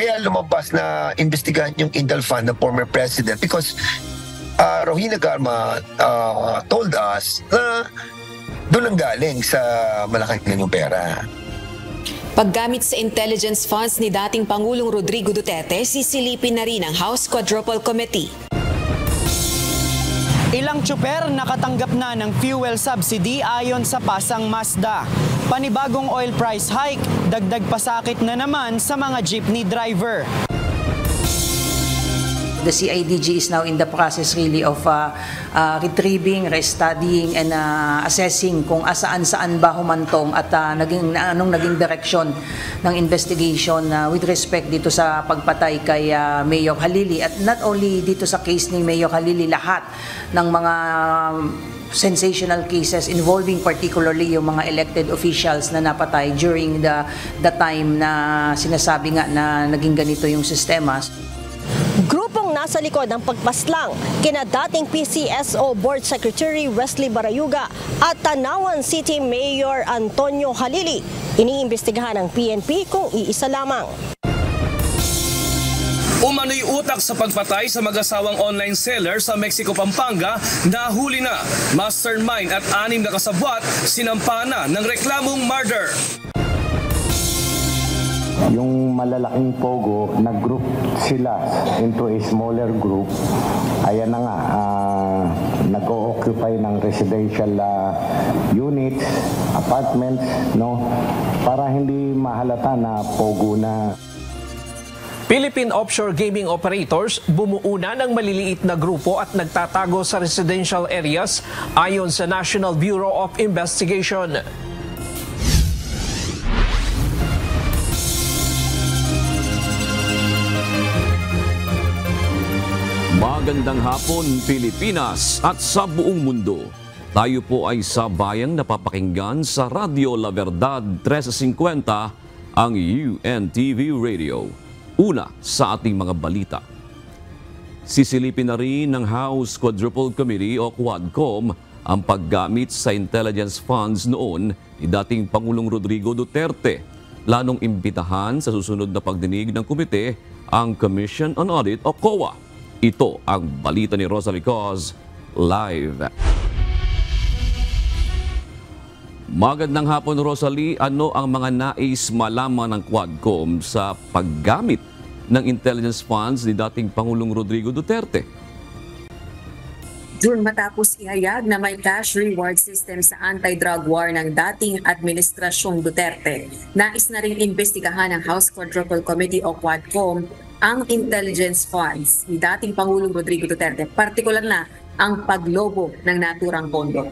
kaya lumabas na investigahan yung Indal Fund ng former president because Rohina Garma told us na doon ang galing sa Malacanang yung pera. Paggamit sa intelligence funds ni dating Pangulong Rodrigo Duterte, sisilipin na rin ang House Quadruple Committee. Ilang tsuper nakatanggap na ng fuel subsidy ayon sa Pasang Mazda. Panibagong oil price hike, dagdag pasakit na naman sa mga jeepney driver. The CIDG is now in the process really of retrieving, restudying, and assessing kung asaan-saan ba humantong at anong naging direksyon ng investigation with respect dito sa pagpatay kay Mayor Halili. At not only dito sa case ni Mayor Halili, lahat ng mga sensational cases involving particularly yung mga elected officials na napatay during the time na sinasabi nga na naging ganito yung sistema. Grupong nasa likod ng pagpaslang kina dating PCSO Board Secretary Wesley Barayuga at Tanawan City Mayor Antonio Halili. Iniimbestigahan ng PNP kung iisa lamang. Umano'y utak sa pagpatay sa mag-asawang online seller sa Mexico, Pampanga, nahuli na. Mastermind at 6 na kasabwat sinampa na ng reklamong murder. Yung malalaking pogo, nag-group sila into a smaller group. Ayan na nga, nag-o-occupy ng residential units, apartments, no? Para hindi mahalata na pogo na. Philippine offshore gaming operators bumuo na ng maliliit na grupo at nagtatago sa residential areas ayon sa National Bureau of Investigation. Magandang hapon, Pilipinas at sa buong mundo. Tayo po ay sabayang napapakinggan sa Radio La Verdad 1350, ang UNTV Radio. Una sa ating mga balita. Sisilipin na rin ng House Quadruple Committee o Quadcom ang paggamit sa intelligence funds noon ni dating Pangulong Rodrigo Duterte. Planong imbitahan sa susunod na pagdinig ng komite ang Commission on Audit o COA. Ito ang balita ni Rosalie Cos, live. Magandang hapon, Rosalie. Ano ang mga nais malaman ng Quadcom sa paggamit ng intelligence funds ni dating Pangulong Rodrigo Duterte? June, matapos ihayag na may cash reward system sa anti-drug war ng dating Administrasyong Duterte, nais na rin imbestigahan ng House Quadruple Committee o Quadcom ang intelligence funds ni dating Pangulong Rodrigo Duterte, partikular na ang paglobo ng naturang pondo.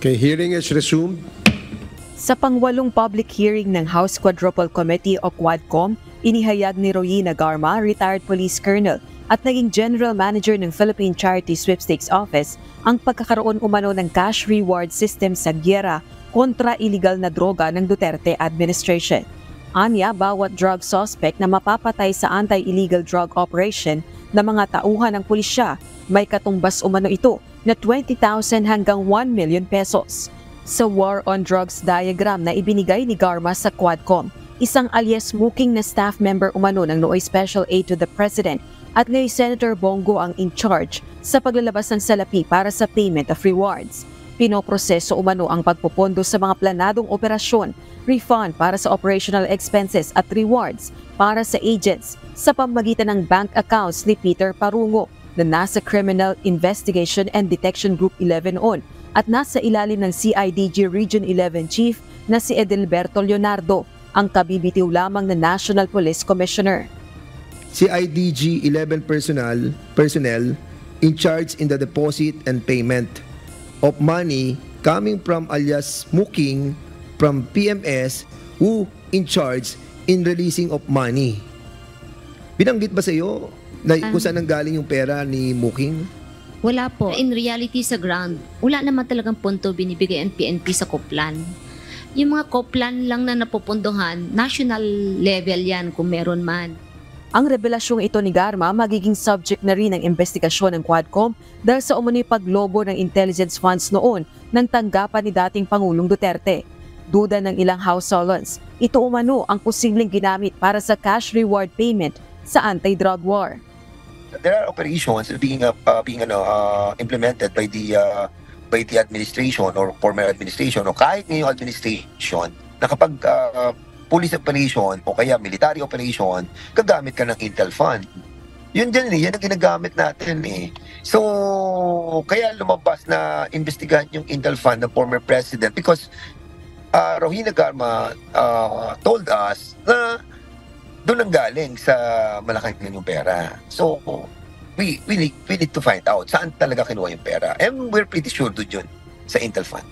Okay, hearing is resumed. Sa pangwalong public hearing ng House Quadruple Committee o Quadcom, inihayag ni Rohina Garma, retired police colonel at naging general manager ng Philippine Charity Sweepstakes Office, ang pagkakaroon umano ng cash reward system sa giyera kontra illegal na droga ng Duterte administration. Anya, bawat drug suspect na mapapatay sa anti-illegal drug operation na mga tauhan ng pulisya, may katumbas umano ito na 20,000 hanggang 1 million pesos. Sa War on Drugs diagram na ibinigay ni Garma sa Quadcom, isang alias smoking na staff member umano ng Nooy Special Aid to the President at ngayon Senator Bongo ang in charge sa paglalabas ng salapi para sa payment of rewards. Pinoproseso umano ang pagpopondo sa mga planadong operasyon, refund para sa operational expenses at rewards para sa agents sa pamamagitan ng bank accounts ni Peter Parungo na nasa Criminal Investigation and Detection Group 11 on at nasa ilalim ng CIDG Region 11 Chief na si Edelberto Leonardo, ang kabibitiw lamang na National Police Commissioner. CIDG 11 personnel in charge in the deposit and payment of money coming from alias Muking from PMS who in charge in releasing of money. Binanggit ba sa iyo na kung saan nanggaling yung pera ni Muking? Wala po. In reality sa ground, wala naman talagang punto binibigay ang PNP sa Koplan. Yung mga Koplan lang na napupunduhan, national level yan kung meron man. Ang revelasyong ito ni Garma magiging subject na rin ng investigasyon ng Quadcom dahil sa umano'y paglobo ng intelligence funds noon ng tanggapan ni dating Pangulong Duterte. Duda ng ilang households, ito umano ang posibleng ginamit para sa cash reward payment sa anti-drug war. There are operations being implemented by the administration or former administration o kahit ngayong administration na kapag police operation o kaya military operation, gagamit ka ng Intel Fund. Yun din yan ang ginagamit natin eh. So, kaya lumabas na investigahan yung Intel Fund ng former president because Rohina Garma told us na doon ang galing sa Malacanang yung pera. So, we need to find out saan talaga kinuha yung pera. And we're pretty sure doon yun sa Intel Fund.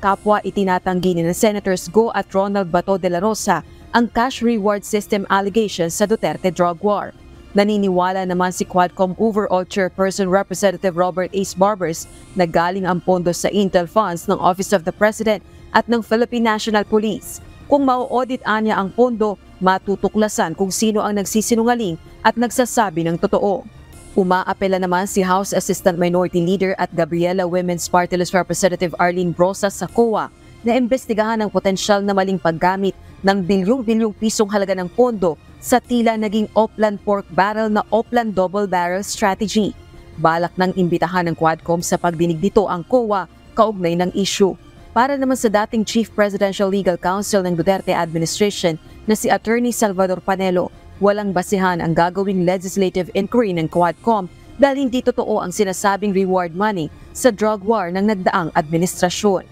Kapwa itinatanggi ni Senators Go at Ronald Bato de la Rosa ang cash reward system allegations sa Duterte drug war. Naniniwala naman si Quadcom Overall Chairperson Representative Robert Ace Barbers na galing ang pondo sa Intel Funds ng Office of the President at ng Philippine National Police. Kung mau-audit anya ang pondo, matutuklasan kung sino ang nagsisinungaling at nagsasabi ng totoo. Umaapela naman si House Assistant Minority Leader at Gabriela Women's Party List Representative Arlene Brosas sa COA na imbestigahan ang potensyal na maling paggamit ng bilyong-bilyong pisong halaga ng pondo sa tila naging Oplan pork barrel na Oplan double barrel strategy. Balak ng imbitahan ng Quadcom sa pagdinig dito ang COA kaugnay ng issue. Para naman sa dating Chief Presidential Legal Counsel ng Duterte Administration na si Attorney Salvador Panelo, walang basihan ang gagawing legislative inquiry ng Quadcom dahil hindi totoo ang sinasabing reward money sa drug war ng nagdaang administrasyon.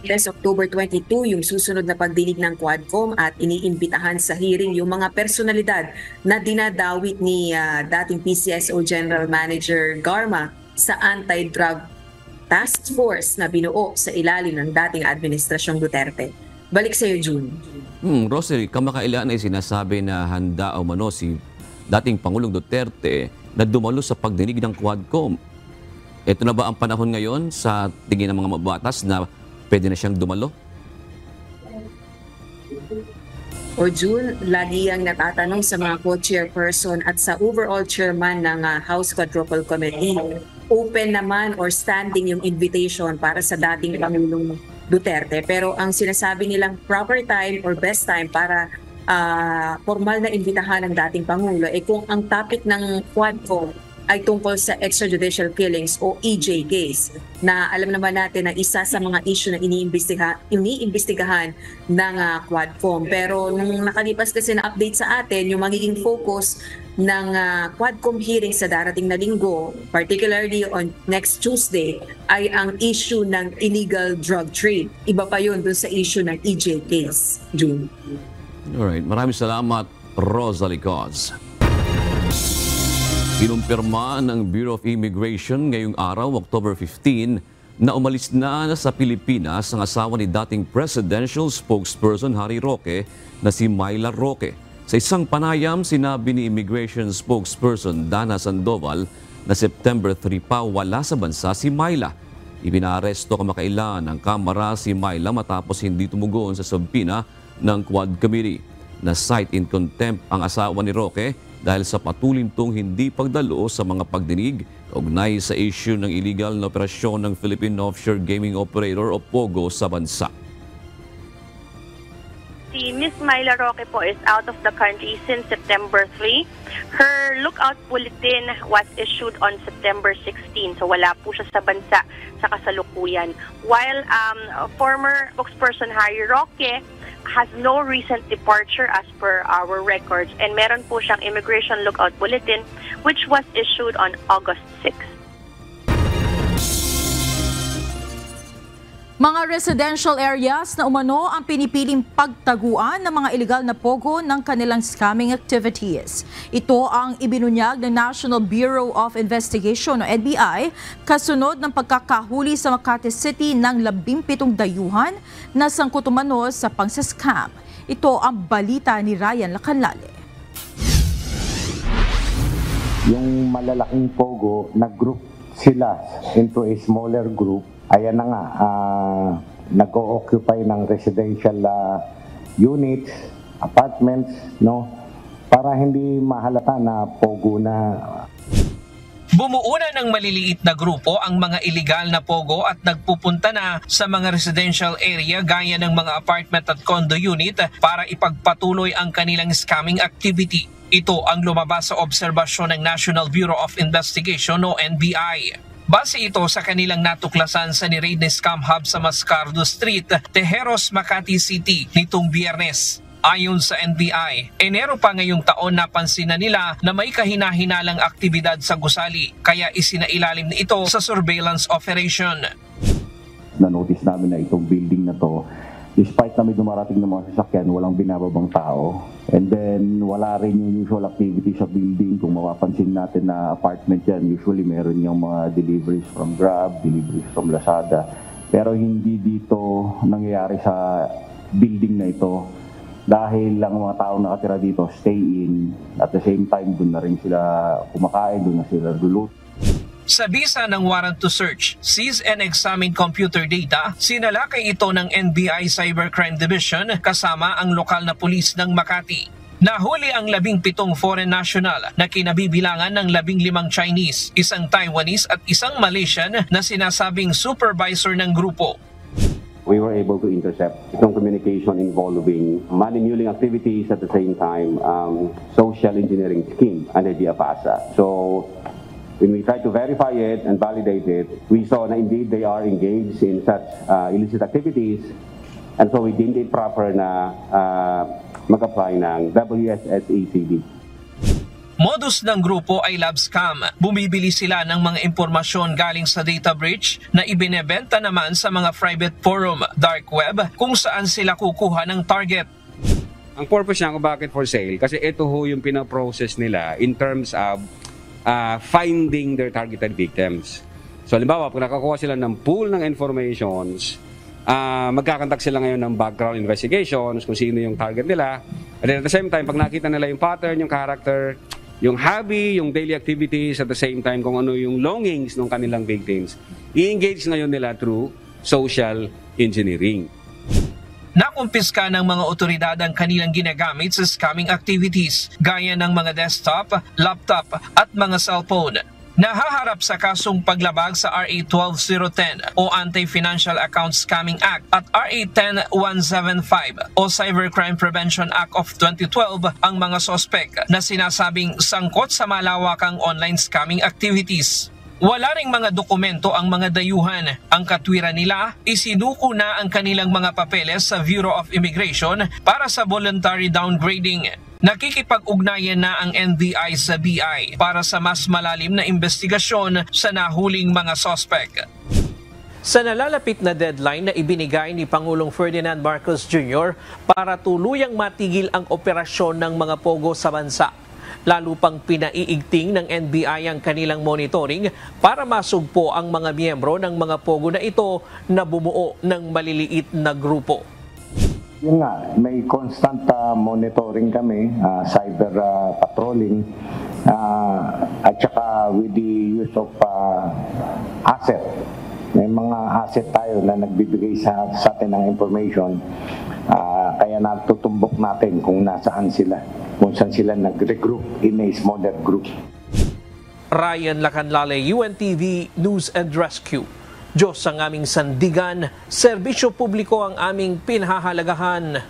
Last October 22, yung susunod na pagdinig ng Quadcom at iniimbitahan sa hearing yung mga personalidad na dinadawit ni dating PCSO General Manager Garma sa anti-drug task force na binuo sa ilalim ng dating administrasyong Duterte. Balik sa iyo, June. Rosary, kamakailan ay sinasabi na handa o mano si dating Pangulong Duterte na dumalo sa pagdinig ng Quadcom. Ito na ba ang panahon ngayon sa tingin ng mga mabatas na pwede na siyang dumalo? O June, lagi ang natatanong sa mga co-chairperson at sa overall chairman ng House Quadruple Committee. Open naman or standing yung invitation para sa dating Pangulong Duterte. Pero ang sinasabi nilang proper time or best time para formal na imbitahan ng dating Pangulo ay kung ang topic ng Quadcom ay tungkol sa extrajudicial killings o EJ case na alam naman natin na isa sa mga issue na iniimbestigahan ng Quadcom. Pero nung nakalipas kasi na update sa atin, yung magiging focus ng Quadcom hearing sa darating na linggo, particularly on next Tuesday, ay ang issue ng illegal drug trade. Iba pa yun dun sa issue ng EJ case, June. Alright, maraming salamat, Rosalie Cos. Kinumpirma ng Bureau of Immigration ngayong araw, October 15, na umalis na sa Pilipinas ang asawa ni dating presidential spokesperson Harry Roque na si Myla Roque. Sa isang panayam, sinabi ni Immigration spokesperson Dana Sandoval na September 3 pa wala sa bansa si Myla. Ipinaaresto kamakailan ng Kamara si Myla matapos hindi tumugon sa subpoena ng Quad Committee. Na-cite in contempt ang asawa ni Roque dahil sa patuloy nitong hindi pagdalo sa mga pagdinig kaugnay sa issue ng illegal na operasyon ng Philippine Offshore Gaming Operator o POGO sa bansa. Si Ms. Myla Roque po is out of the country since September 3. Her lookout bulletin was issued on September 16, so wala po siya sa bansa sa kasalukuyan. While former spokesperson Harry Roque has no recent departure as per our records, and meron po siyang immigration lookout bulletin which was issued on August 6. Mga residential areas na umano ang pinipiling pagtaguan ng mga illegal na pogo ng kanilang scamming activities. Ito ang ibinunyag ng National Bureau of Investigation o NBI kasunod ng pagkakahuli sa Makati City ng 17 dayuhan na sangkot umano sa pangsascam. Ito ang balita ni Ryan Lacanlale. Yung malalaking pogo, nag-group sila into a smaller group. Ayan na nga, nag-o-occupy ng residential units, apartments, no? Para hindi mahalata na pogo na. Bumuo na ng maliliit na grupo ang mga iligal na pogo at nagpupunta na sa mga residential area gaya ng mga apartment at condo unit para ipagpatuloy ang kanilang scamming activity. Ito ang lumabas sa obserbasyon ng National Bureau of Investigation o NBI. Base ito sa kanilang natuklasan sa ni-raid na scam hub sa Mascardo Street, Tejeros, Makati City nitong Biyernes. Ayon sa NBI, Enero pa ngayong taon napansin na nila na may kahina-hinalang aktibidad sa gusali kaya isinailalim na ito sa surveillance operation. Na-notice namin na itong building na to, despite na may dumarating ng mga sasakyan, walang binababang tao. And then, wala rin yung usual activity sa building. Kung mapapansin natin na apartment yan, usually meron yung mga deliveries from Grab, deliveries from Lazada. Pero hindi dito nangyayari sa building na ito. Dahil lang mga tao nakatira dito, stay in. At the same time, doon na rin sila kumakain, doon na sila luluto. Sa bisa ng warrant to search, seize and examine computer data, sinalakay ito ng NBI Cybercrime Division kasama ang lokal na pulis ng Makati. Nahuli ang 17 foreign national na kinabibilangan ng 15 Chinese, isang Taiwanese at isang Malaysian na sinasabing supervisor ng grupo. We were able to intercept itong communication involving money muling activities at the same time social engineering scheme under the APASA. So when we tried to verify it and validate it, we saw na indeed they are engaged in such illicit activities, and so we deemed it proper na mag-apply ng WSS-ECD. Modus ng grupo ay lab scam. Bumibili sila ng mga impormasyon galing sa data breach na ibinebenta naman sa mga private forum, dark web, kung saan sila kukuha ng target. Ang purpose niya kung bakit for sale, kasi ito ho yung pinaprocess nila in terms of finding their targeted victims. So halimbawa, pag nakakuha sila ng pool ng informations, magkakontak sila ngayon ng background investigations kung sino yung target nila. And then at the same time, pag nakita nila yung pattern, yung character, yung hobby, yung daily activities, at the same time kung ano yung longings ng kanilang victims, i-engage ngayon nila through social engineering. Nakumpiska ng mga otoridad ang kanilang ginagamit sa scamming activities gaya ng mga desktop, laptop at mga cellphone. Nahaharap sa kasong paglabag sa RA 12010 o Anti-Financial Account Scamming Act at RA 10175 o Cybercrime Prevention Act of 2012 ang mga sospek na sinasabing sangkot sa malawakang online scamming activities. Wala ring mga dokumento ang mga dayuhan. Ang katwiran nila, isinuko na ang kanilang mga papeles sa Bureau of Immigration para sa voluntary downgrading. Nakikipag-ugnayan na ang NBI sa BI para sa mas malalim na investigasyon sa nahuling mga sospek. Sa nalalapit na deadline na ibinigay ni Pangulong Ferdinand Marcos Jr. para tuluyang matigil ang operasyon ng mga pogo sa bansa, lalo pang pinaiigting ng NBI ang kanilang monitoring para masugpo ang mga miyembro ng mga pogo na ito na bumuo ng maliliit na grupo. Yun nga, may constant monitoring kami, cyber patrolling, at saka with the use of asset. May mga asset tayo na nagbibigay sa atin ng information, kaya natutumbok natin kung nasaan sila, kung saan sila nag-regroup in a smaller group. Ryan Lacanlale, UNTV News and Rescue. Diyos ang aming sandigan, serbisyo publiko ang aming pinahahalagahan.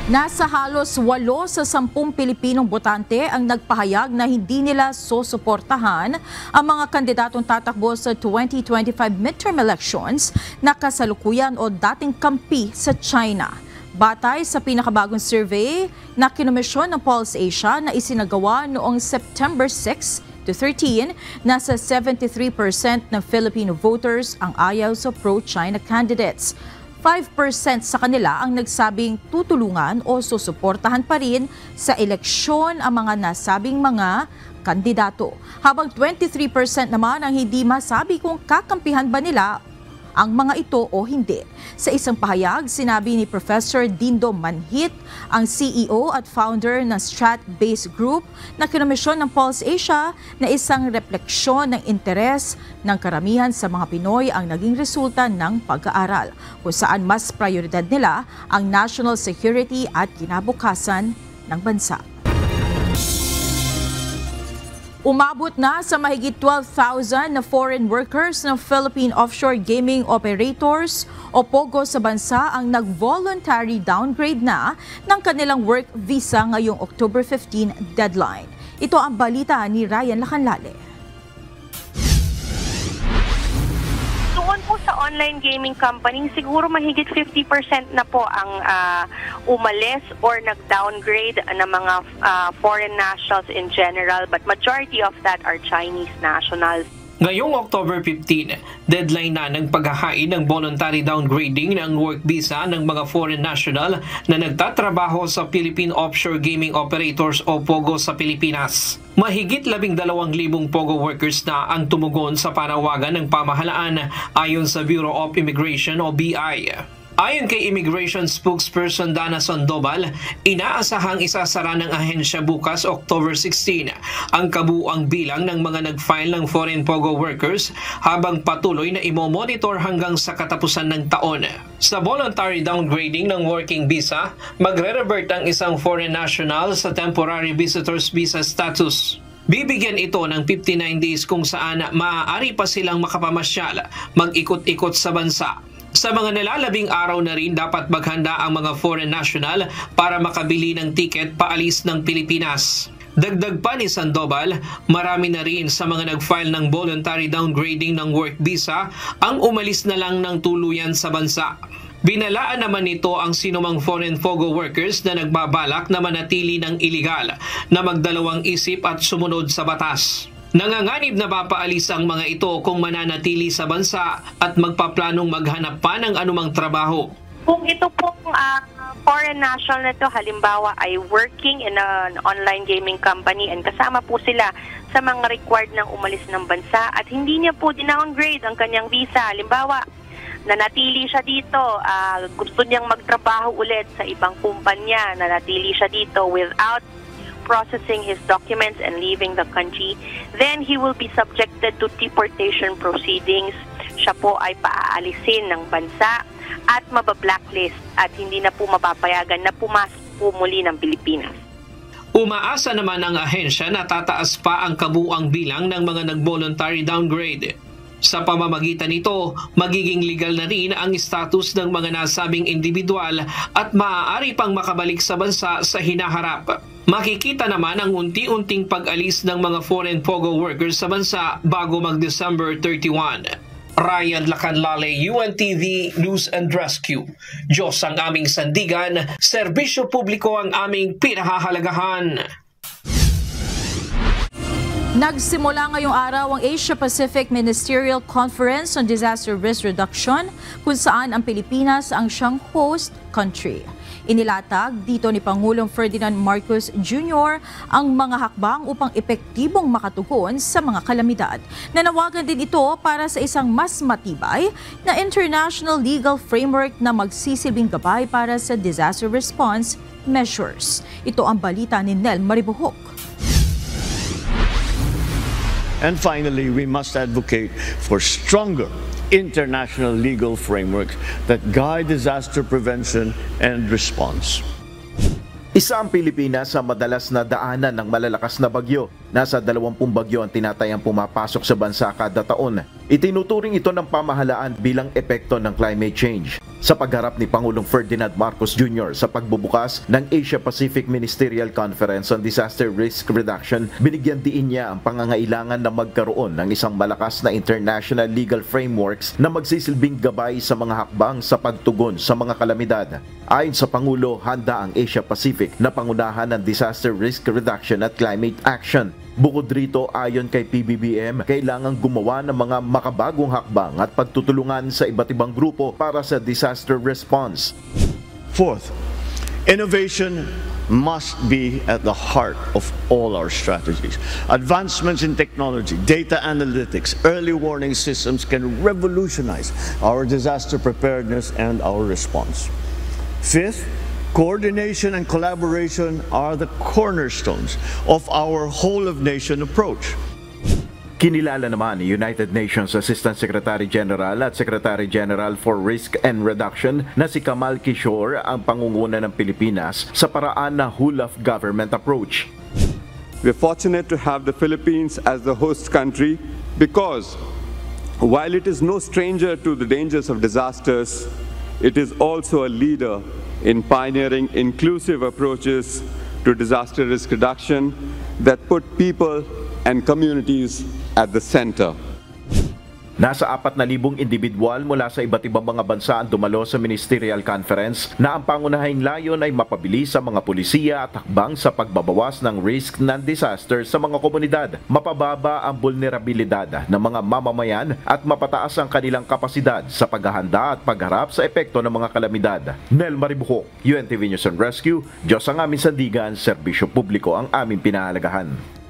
Nasa halos 8 sa 10 Pilipinong botante ang nagpahayag na hindi nila susuportahan ang mga kandidatong tatakbo sa 2025 midterm elections na kasalukuyan o dating kampi sa China. Batay sa pinakabagong survey na kinomisyon ng Pulse Asia na isinagawa noong September 6 to 13, nasa 73% ng Filipino voters ang ayaw sa pro-China candidates. 5% sa kanila ang nagsabing tutulungan o susuportahan pa rin sa eleksyon ang mga nasabing mga kandidato. Habang 23% naman ang hindi masabi kung kakampihan ba nila ang mga ito o hindi. Sa isang pahayag, sinabi ni Professor Dindo Manhit, ang CEO at founder ng Strat-Based Group na kinomisyon ng Pulse Asia na isang refleksyon ng interes ng karamihan sa mga Pinoy ang naging resulta ng pag-aaral, kung saan mas prioridad nila ang national security at kinabukasan ng bansa. Umabot na sa mahigit 12,000 na foreign workers ng Philippine Offshore Gaming Operators o POGO sa bansa ang nag-voluntary downgrade na ng kanilang work visa ngayong October 15 deadline. Ito ang balita ni Ryan Lacanlale. Doon po sa online gaming company, siguro mahigit 50% na po ang umalis or nag-downgrade ng mga foreign nationals in general, but majority of that are Chinese nationals. Ngayong October 15, deadline na ng paghahain ng voluntary downgrading ng work visa ng mga foreign national na nagtatrabaho sa Philippine Offshore Gaming Operators o POGO sa Pilipinas. Mahigit 12,000 POGO workers na ang tumugon sa panawagan ng pamahalaan ayon sa Bureau of Immigration o BI. Ayon kay Immigration Spokesperson Dana Sandoval, inaasahang isasara ng ahensya bukas October 16 ang kabuuang bilang ng mga nag-file ng foreign POGO workers habang patuloy na imomonitor hanggang sa katapusan ng taon. Sa voluntary downgrading ng working visa, magre-revert ang isang foreign national sa temporary visitor's visa status. Bibigyan ito ng 59 days kung saan maaari pa silang makapamasyal, mag-ikot-ikot sa bansa. Sa mga nalalabing araw na rin dapat maghanda ang mga foreign national para makabili ng tiket paalis ng Pilipinas. Dagdag pa ni Sandoval, marami na rin sa mga nag-file ng voluntary downgrading ng work visa ang umalis na lang ng tuluyan sa bansa. Binalaan naman nito ang sinumang foreign POGO workers na nagbabalak na manatili ng iligal na magdalawang isip at sumunod sa batas. Nanganganib na papaalis ang mga ito kung mananatili sa bansa at magpaplanong maghanap pa ng anumang trabaho. Kung ito pong foreign national na ito, halimbawa ay working in an online gaming company and kasama po sila sa mga required ng umalis ng bansa at hindi niya po dinowngrade ang kanyang visa. Halimbawa, nanatili siya dito, gusto niyang magtrabaho ulit sa ibang kumpanya, nanatili siya dito without processing his documents and leaving the country, then he will be subjected to deportation proceedings. Siya po ay paaalisin ng bansa at mabablacklist at hindi na po mapapayagan na pumasok po muli ng Pilipinas. Umaasa naman ang ahensya na tataas pa ang kabuuang bilang ng mga nag-voluntary downgrade. Sa pamamagitan nito, magiging legal na rin ang status ng mga nasabing individual at maaari pang makabalik sa bansa sa hinaharap. Makikita naman ang unti-unting pag-alis ng mga foreign POGO workers sa bansa bago mag-December 31. Ryan Lacanlale, UNTV News and Rescue. Diyos ang aming sandigan, serbisyo publiko ang aming pinahahalagahan. Nagsimula ngayong araw ang Asia-Pacific Ministerial Conference on Disaster Risk Reduction kung saan ang Pilipinas ang siyang host country. Inilatag dito ni Pangulong Ferdinand Marcos Jr. ang mga hakbang upang epektibong makatugon sa mga kalamidad. Nanawagan din ito para sa isang mas matibay na international legal framework na magsisilbing gabay para sa disaster response measures. Ito ang balita ni Nel Maribuhok. And finally, we must advocate for stronger international legal frameworks that guide disaster prevention and response. Isa ang Pilipinas sa madalas na daanan ng malalakas na bagyo. Nasa 20 bagyo ang tinatayang pumapasok sa bansa kada taon. Itinuturing ito ng pamahalaan bilang epekto ng climate change. Sa pagharap ni Pangulong Ferdinand Marcos Jr. sa pagbubukas ng Asia-Pacific Ministerial Conference on Disaster Risk Reduction, binigyan diin niya ang pangangailangan na magkaroon ng isang malakas na international legal frameworks na magsisilbing gabay sa mga hakbang sa pagtugon sa mga kalamidad. Ayon sa Pangulo, handa ang Asia-Pacific na pangunahan ng disaster risk reduction at climate action. Bukod rito, ayon kay PBBM, kailangang gumawa ng mga makabagong hakbang at pagtutulungan sa iba't ibang grupo para sa disaster response. Fourth, innovation must be at the heart of all our strategies. Advancements in technology, data analytics, early warning systems can revolutionize our disaster preparedness and our response. Fifth, coordination and collaboration are the cornerstones of our whole-of-nation approach. Kinilala naman ni United Nations Assistant Secretary General at Secretary General for Risk and Reduction na si Kamal Kishore ang pangunguna ng Pilipinas sa paraan na whole-of-government approach. We're fortunate to have the Philippines as the host country because while it is no stranger to the dangers of disasters, it is also a leader in pioneering inclusive approaches to disaster risk reduction that put people and communities at the center. Nasa 4,000 individual mula sa iba't ibang mga bansa ang dumalo sa Ministerial Conference na ang pangunahing layon ay mapabilis sa mga pulisiya at hakbang sa pagbabawas ng risk ng disaster sa mga komunidad, mapababa ang vulnerabilidad ng mga mamamayan at mapataas ang kanilang kapasidad sa paghahanda at pagharap sa epekto ng mga kalamidad. Nel Maribuhok, UNTV News and Rescue, Diyos ang aming sandigan, serbisyo publiko ang aming pinahalagahan.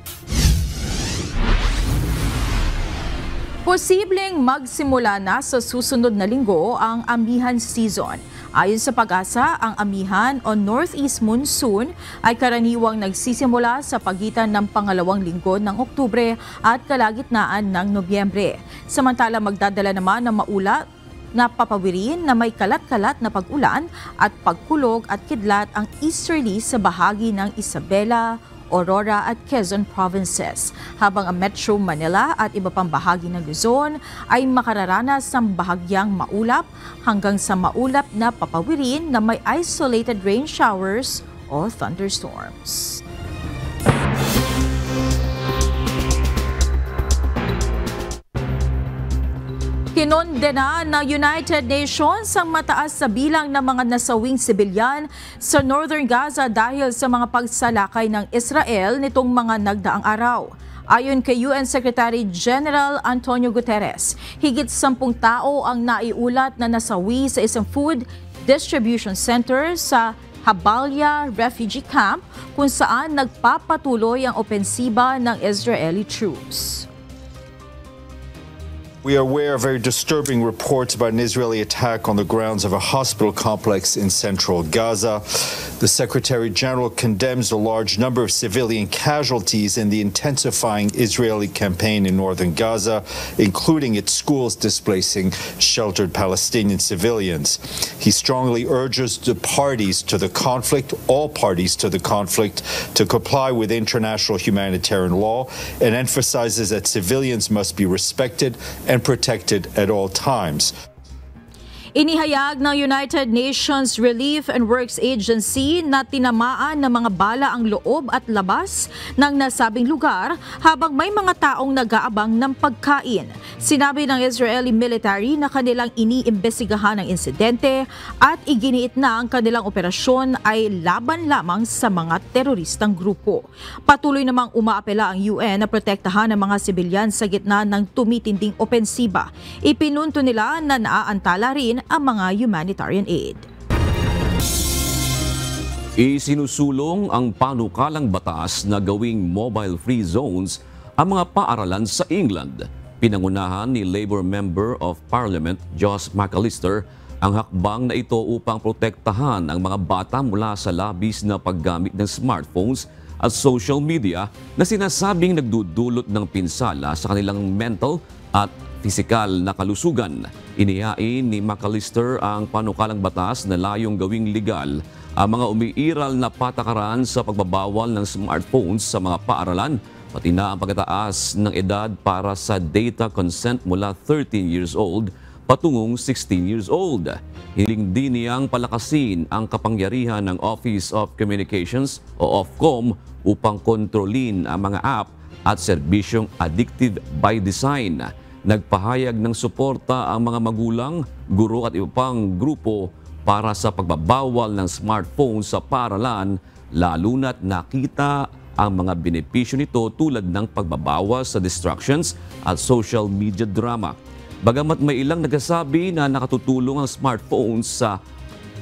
Posibleng magsimula na sa susunod na linggo ang amihan season. Ayon sa Pag-asa, ang amihan o northeast monsoon ay karaniwang nagsisimula sa pagitan ng pangalawang linggo ng Oktubre at kalagitnaan ng Nobyembre. Samantala magdadala naman ng maulap na papawirin na may kalat-kalat na pag-ulan at pagkulog at kidlat ang easterly sa bahagi ng Isabela, Aurora at Quezon provinces, habang ang Metro Manila at iba pang bahagi ng Luzon ay makararanas ng bahagyang maulap hanggang sa maulap na papawirin na may isolated rain showers o thunderstorms. Kinondena ng United Nations ang mataas sa bilang ng mga nasawing sibilyan sa Northern Gaza dahil sa mga pagsalakay ng Israel nitong mga nagdaang araw. Ayon kay UN Secretary General Antonio Guterres, higit 10 tao ang naiulat na nasawi sa isang food distribution center sa Habalia Refugee Camp kung saan nagpapatuloy ang opensiba ng Israeli troops. We are aware of very disturbing reports about an Israeli attack on the grounds of a hospital complex in central Gaza. The Secretary General condemns the large number of civilian casualties in the intensifying Israeli campaign in northern Gaza, including its schools displacing sheltered Palestinian civilians. He strongly urges the parties to the conflict, all parties to the conflict, to comply with international humanitarian law and emphasizes that civilians must be respected and protected at all times. Inihayag ng United Nations Relief and Works Agency na tinamaan ng mga bala ang loob at labas ng nasabing lugar habang may mga taong nag-aabang ng pagkain. Sinabi ng Israeli military na kanilang iniimbestigahan ang insidente at iginiit na ang kanilang operasyon ay laban lamang sa mga teroristang grupo. Patuloy namang umaapela ang UN na protektahan ang mga sibilyan sa gitna ng tumitinding opensiba. Ipinunto nila na naaantala rin ang mga humanitarian aid. Isinusulong ang panukalang batas na gawing mobile-free zones ang mga paaralan sa England. Pinangunahan ni Labour Member of Parliament Josh McAllister ang hakbang na ito upang protektahan ang mga bata mula sa labis na paggamit ng smartphones at social media na sinasabing nagdudulot ng pinsala sa kanilang mental at pisikal na kalusugan. Inihain ni McAllister ang panukalang batas na layong gawing legal ang mga umiiral na patakaran sa pagbabawal ng smartphones sa mga paaralan, pati na ang pagkataas ng edad para sa data consent mula 13 years old patungong 16 years old. Hiling din niyang palakasin ang kapangyarihan ng Office of Communications o Ofcom upang kontrolin ang mga app at serbisyong addictive by design. Nagpahayag ng suporta ang mga magulang, guro at iba pang grupo para sa pagbabawal ng smartphone sa paaralan, lalo na't nakita ang mga benepisyo nito tulad ng pagbabawas sa distractions at social media drama. Bagamat may ilang nagsasabi na nakatutulong ang smartphones sa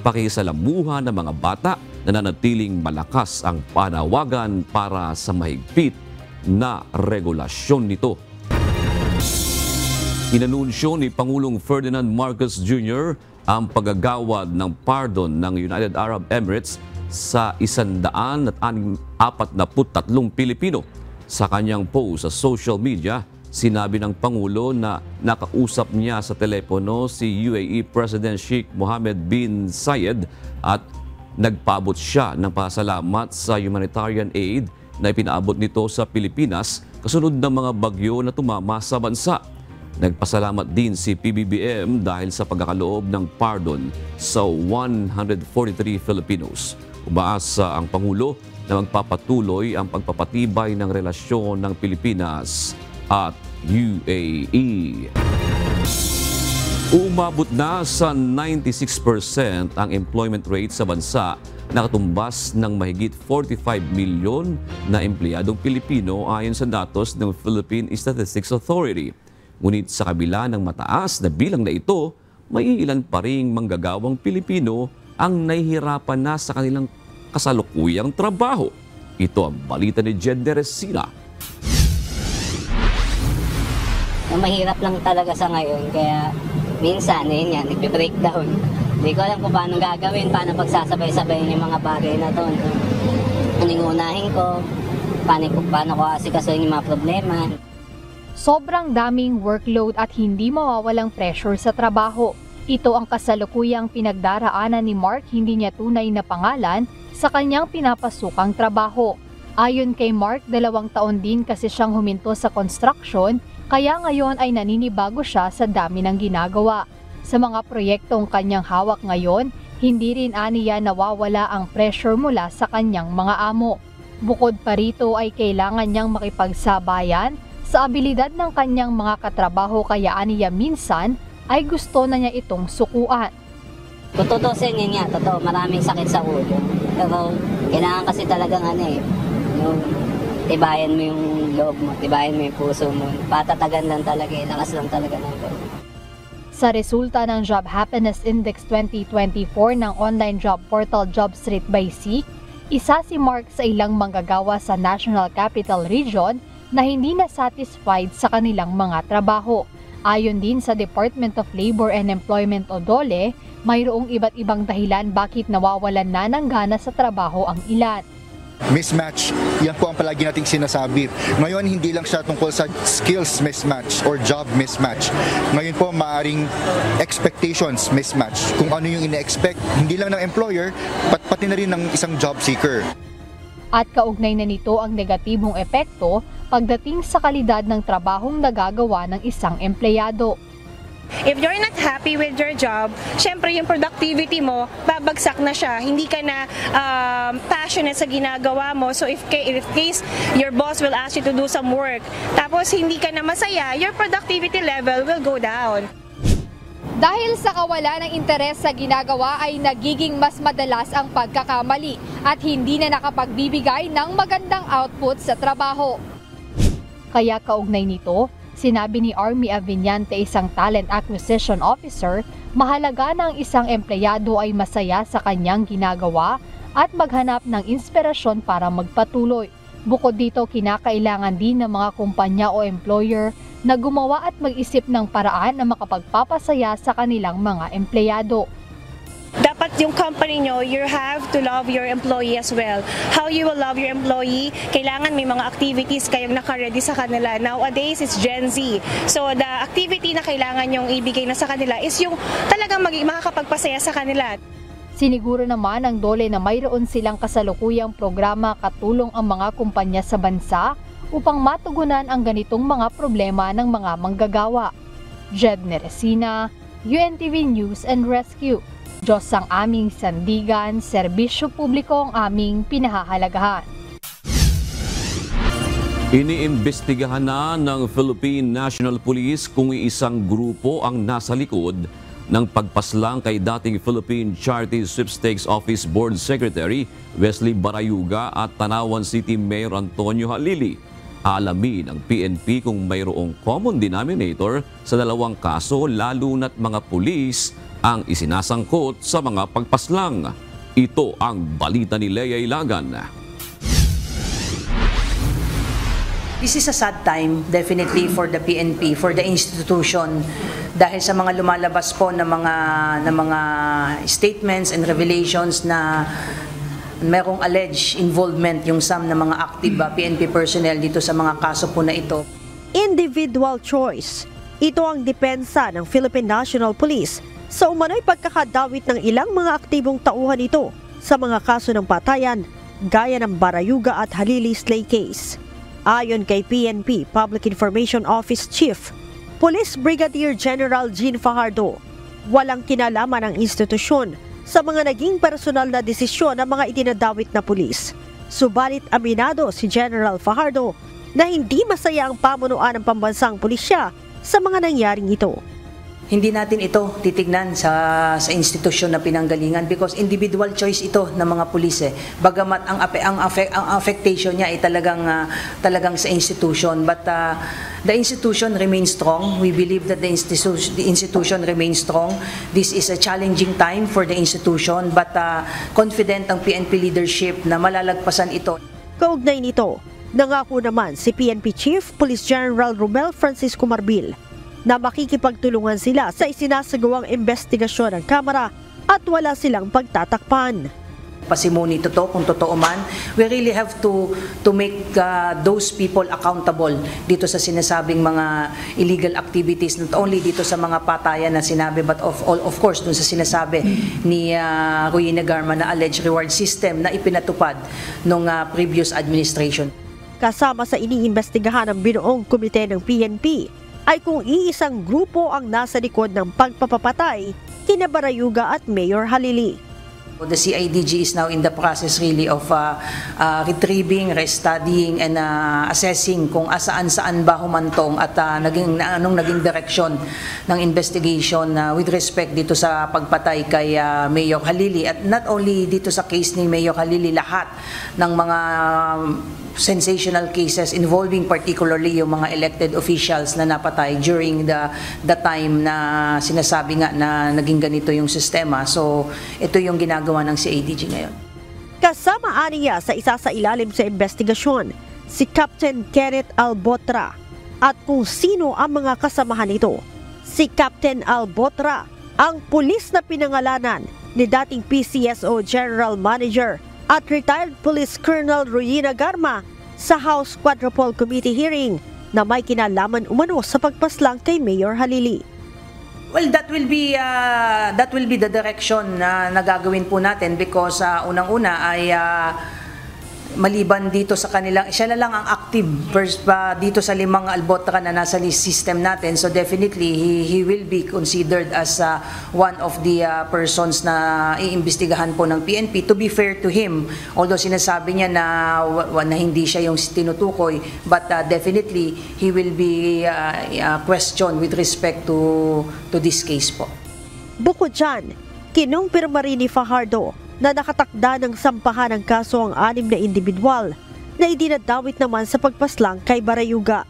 pakisalamuha ng mga bata, nananatiling malakas ang panawagan para sa mahigpit na regulasyon nito. Inanunsyo ni Pangulong Ferdinand Marcos Jr. ang paggagawad ng pardon ng United Arab Emirates sa 143 Pilipino. Sa kanyang post sa social media, sinabi ng Pangulo na nakausap niya sa telepono si UAE President Sheikh Mohammed bin Zayed at nagpaabot siya ng pasalamat sa humanitarian aid na ipinaabot nito sa Pilipinas kasunod ng mga bagyo na tumama sa bansa. Nagpasalamat din si PBBM dahil sa pagkakaloob ng pardon sa 143 Filipinos. Umaasa ang Pangulo na magpapatuloy ang pagpapatibay ng relasyon ng Pilipinas at UAE. Umabot na sa 96% ang employment rate sa bansa, nakatumbas ng mahigit 45 milyon na empleyadong Pilipino ayon sa datos ng Philippine Statistics Authority. Ngunit sa kabila ng mataas na bilang na ito, may ilan pa ring manggagawang Pilipino ang nahihirapan na sa kanilang kasalukuyang trabaho. Ito ang balita ni Jed Neresina. Mahirap lang talaga sa ngayon, kaya minsan, yun yan, nagbe-breakdown. Hindi ko alam kung paano gagawin, paano pagsasabay-sabayin yung mga bagay na to. Ano yung unahin ko, paano ko asikasuhin yung mga problema. Sobrang daming workload at hindi mawawalang pressure sa trabaho. Ito ang kasalukuyang pinagdaraanan ni Mark, hindi niya tunay na pangalan, sa kanyang pinapasukang trabaho. Ayon kay Mark, 2 taon din kasi siyang huminto sa construction, kaya ngayon ay naninibago siya sa dami ng ginagawa. Sa mga proyektong kanyang hawak ngayon, hindi rin aniya nawawala ang pressure mula sa kanyang mga amo. Bukod pa rito ay kailangan niyang makipagsabayan sa abilidad ng kanyang mga katrabaho, kaya aniya minsan ay gusto na niya itong sukuan. Kung tutusin yun nga, totoo, maraming sakit sa ulo. Pero kailangan kasi talagang yung tibayan mo yung loob mo, tibayan mo yung puso mo. Patatagan lang talaga, lakas lang talaga ng loob. Sa resulta ng Job Happiness Index 2024 ng online job portal JobStreet by Seek, isa si Mark sa ilang manggagawa sa National Capital Region na hindi na satisfied sa kanilang mga trabaho. Ayon din sa Department of Labor and Employment o DOLE, mayroong iba't ibang dahilan bakit nawawalan na ng gana sa trabaho ang ilan. Mismatch, yan po ang palagi nating sinasabi. Ngayon, hindi lang siya tungkol sa skills mismatch or job mismatch. Ngayon po, maaring expectations mismatch. Kung ano yung ina-expect, hindi lang ng employer, pati na rin ng isang job seeker. At kaugnay na nito ang negatibong epekto pagdating sa kalidad ng trabahong nagagawa ng isang empleyado. If you're not happy with your job, syempre yung productivity mo, babagsak na siya. Hindi ka na passionate sa ginagawa mo. So if case your boss will ask you to do some work, tapos hindi ka na masaya, your productivity level will go down. Dahil sa kawalan ng interes sa ginagawa ay nagiging mas madalas ang pagkakamali at hindi na nakapagbibigay ng magandang output sa trabaho. Kaya kaugnay nito, sinabi ni Army Aviñante, isang talent acquisition officer, mahalaga na ang isang empleyado ay masaya sa kanyang ginagawa at maghanap ng inspirasyon para magpatuloy. Bukod dito, kinakailangan din ng mga kumpanya o employer na gumawa at mag-isip ng paraan na makapagpapasaya sa kanilang mga empleyado. Dapat yung company nyo, you have to love your employee as well. How you will love your employee, kailangan may mga activities kayong naka-ready sa kanila. Nowadays, it's Gen Z. So, the activity na kailangan nyong ibigay na sa kanila is yung talagang makakapagpasaya sa kanila. Siniguro naman ng DOLE na mayroon silang kasalukuyang programa katulong ang mga kumpanya sa bansa upang matugunan ang ganitong mga problema ng mga manggagawa. Jed Neresina, UNTV News and Rescue. Diyos ang aming sandigan, serbisyo publiko ang aming pinahahalagahan. Iniimbestigahan na ng Philippine National Police kung isang grupo ang nasa likod ng pagpaslang kay dating Philippine Charity Sweepstakes Office Board Secretary Wesley Barayuga at Tanawan City Mayor Antonio Halili. Alamin ng PNP kung mayroong common denominator sa dalawang kaso, lalo na't mga pulis ang isinasangkot sa mga pagpaslang. Ito ang balita ni Lea Ilagan. This is a sad time definitely for the PNP, for the institution, dahil sa mga lumalabas po ng mga statements and revelations na merong alleged involvement yung some ng mga active PNP personnel dito sa mga kaso po na ito. Individual choice. Ito ang depensa ng Philippine National Police sa umano'y pagkakadawit ng ilang mga aktibong tauhan ito sa mga kaso ng patayan gaya ng Barayuga at Halili slay case. Ayon kay PNP Public Information Office Chief Police Brigadier General Jean Fajardo, walang kinalaman ang institusyon sa mga naging personal na desisyon ng mga itinadawit na pulis. Subalit aminado si General Fajardo na hindi masaya ang pamunuan ng pambansang pulisya sa mga nangyaring ito. Hindi natin ito titignan sa institusyon na pinanggalingan because individual choice ito ng mga pulis eh. Bagamat ang affectation niya ay talagang sa institution, but the institution remains strong. We believe that the institution remains strong. This is a challenging time for the institution, but confident ang PNP leadership na malalagpasan ito. Kaugnay nito, nangako naman si PNP Chief Police General Romel Francisco Marbil na makikipagtulungan sila sa isinasagawang investigasyon ng Kamara at wala silang pagtatakpan. Pasimuni to kung totoo man, we really have to make those people accountable dito sa sinasabing mga illegal activities, not only dito sa mga patayan na sinabi, but of course dun sa sinasabi ni Rowena Garma na alleged reward system na ipinatupad nung previous administration. Kasama sa iniimbestigahan ng binuong komite ng PNP ay kung iisang grupo ang nasa likod ng pagpapapatay kina Barayuga at Mayor Halili. The CIDG is now in the process really of retrieving, restudying, and assessing kung asaan-saan ba humantong at anong naging direksyon ng investigation with respect dito sa pagpatay kay Mayor Halili. At not only dito sa case ni Mayor Halili, lahat ng mga sensational cases involving particularly yung mga elected officials na napatay during the time na sinasabi nga na naging ganito yung sistema. So ito yung ginagawa ng CIDG ngayon. Kasama aniya sa isa sa ilalim sa investigasyon si Captain Kenneth Albotra at kung sino ang mga kasamahan nito. Si Captain Albotra ang pulis na pinangalanan ni dating PCSO General Manager at retired Police Colonel Rowena Garma sa House Quadruple Committee hearing na may kinalaman umano sa pagpaslang kay Mayor Halili. Well, that will be the direction na nagagawin po natin because unang-una ay maliban dito sa kanilang, siya na lang ang active dito sa 5 Albotra na nasa list system natin. So definitely, he will be considered as one of the persons na iimbestigahan po ng PNP. To be fair to him, although sinasabi niya na hindi siya yung tinutukoy, but definitely, he will be questioned with respect to this case po. Bukod dyan, kinumpirma rin ni Fajardo na nakatakda ng sampahan ng kaso ang 6 na individual na idinadawit naman sa pagpaslang kay Barayuga.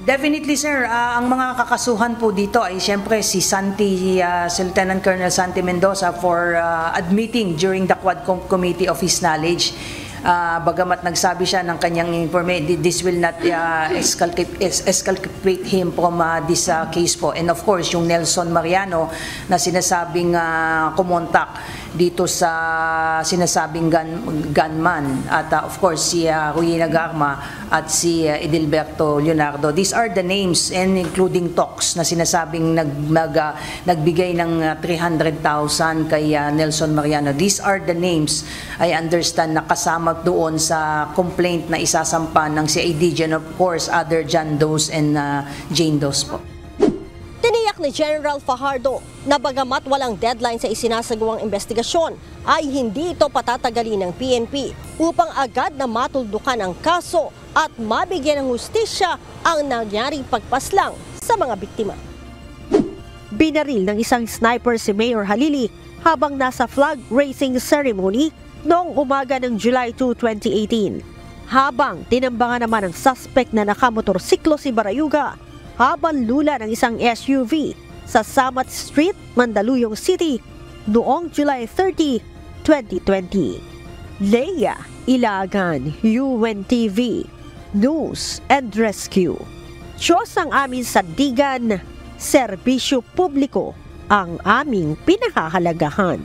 Definitely sir, ang mga kakasuhan po dito ay siyempre si Lieutenant Colonel Santi Mendoza for admitting during the Quadcom Committee of his knowledge. Bagamat nagsabi siya ng kanyang information, this will not exculpate him from this case po. And of course, yung Nelson Mariano na sinasabing kumontak dito sa sinasabing gunman at of course si Rowena Garma at si Edilberto Leonardo. These are the names and including talks na sinasabing nagbigay ng 300,000 kay Nelson Mariano. These are the names I understand na kasama doon sa complaint na isasampa ng CIDG and of course other John Does and Jane Does po. Tiniyak ni General Fajardo na bagamat walang deadline sa isinasagawang investigasyon ay hindi ito patatagalin ng PNP upang agad na matuldukan ang kaso at mabigyan ng hustisya ang nangyaring pagpaslang sa mga biktima. Binaril ng isang sniper si Mayor Halili habang nasa flag raising ceremony noong umaga ng July 2, 2018. Habang tinambangan naman ng suspect na nakamotorsiklo si Barayuga habang lula ng isang SUV sa Samat Street, Mandaluyong City noong July 30, 2020. Leia Ilagan, UNTV, News and Rescue. Diyos ang aming sandigan, serbisyo publiko ang aming pinahahalagahan.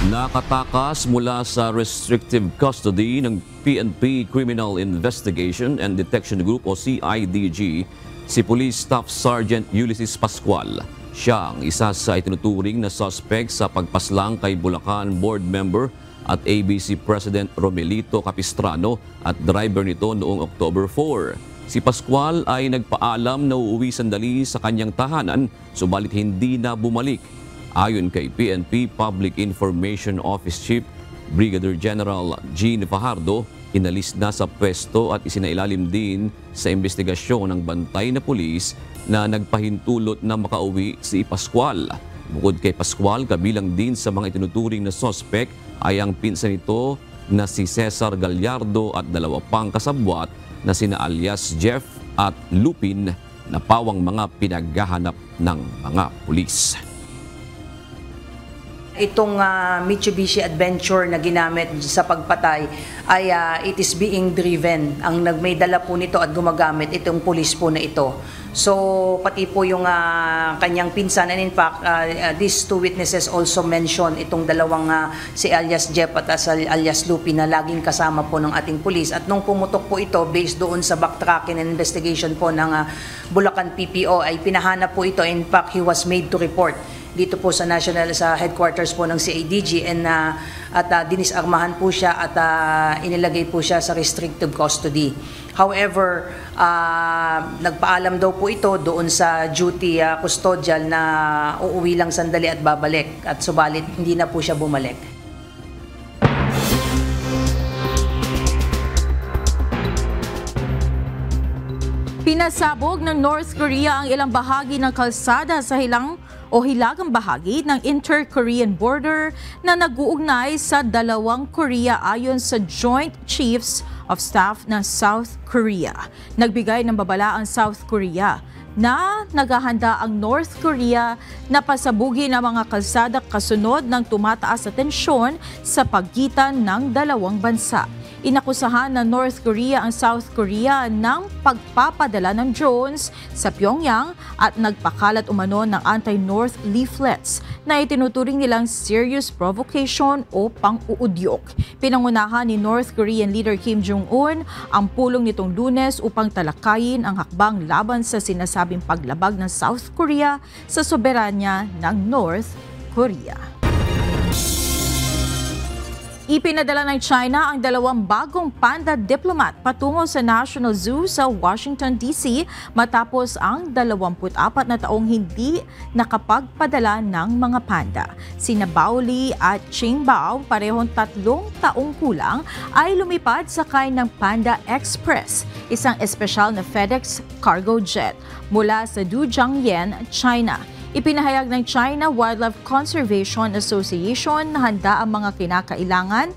Nakatakas mula sa restrictive custody ng PNP Criminal Investigation and Detection Group o CIDG si Police Staff Sergeant Ulysses Pascual. Siya ang isa sa itinuturing na suspect sa pagpaslang kay Bulacan Board Member at ABC President Romelito Capistrano at driver nito noong October 4. Si Pascual ay nagpaalam na uuwi sandali sa kanyang tahanan, subalit hindi na bumalik. Ayon kay PNP Public Information Office Chief Brigadier General Gene Fajardo, inalis na sa pwesto at isinailalim din sa investigasyon ng bantay na pulis na nagpahintulot na makauwi si Pascual. Bukod kay Pascual, kabilang din sa mga itinuturing na suspect ay ang pinsan nito na si Cesar Gallardo at dalawa pang kasabwat na sina alias Jeff at Lupin na pawang mga pinaghahanap ng mga pulis. Itong Mitsubishi Adventure na ginamit sa pagpatay ay it is being driven. Ang may dala po nito at gumagamit itong pulis po na ito. So pati po yung kanyang pinsan, and in fact these two witnesses also mention itong dalawang si alias Jeff at alias Lupi na laging kasama po ng ating pulis. At nung pumutok po ito based doon sa backtracking and investigation po ng Bulacan PPO ay pinahanap po ito. In fact, he was made to report dito po sa headquarters po ng CADG at dinisarmahan po siya at inilagay po siya sa restrictive custody. However, nagpaalam daw po ito doon sa duty custodial na uuwi lang sandali at babalik, at subalit hindi na po siya bumalik. Pinasabog ng North Korea ang ilang bahagi ng kalsada sa hilagang bahagi ng inter-Korean border na nag-uugnay sa dalawang Korea ayon sa Joint Chiefs of Staff ng South Korea. Nagbigay ng babala ang South Korea na naghahanda ang North Korea na pasabugin ang mga kalsada kasunod ng tumataas na tensyon sa pagitan ng dalawang bansa. Inakusahan ng North Korea ang South Korea ng pagpapadala ng drones sa Pyongyang at nagpakalat umano ng anti-North leaflets na itinuturing nilang serious provocation o pang-uudyok. Pinangunahan ni North Korean leader Kim Jong-un ang pulong nitong Lunes upang talakayin ang hakbang laban sa sinasabing paglabag ng South Korea sa soberanya ng North Korea. Ipinadala ng China ang dalawang bagong panda diplomat patungo sa National Zoo sa Washington, D.C. matapos ang 24 na taong hindi nakapagpadala ng mga panda. Sina Bao Li at Ching Bao, parehong 3 taong kulang, ay lumipad sakay ng Panda Express, isang espesyal na FedEx cargo jet mula sa Dujiangyan, China. Ipinahayag ng China Wildlife Conservation Association na handa ang mga kinakailangan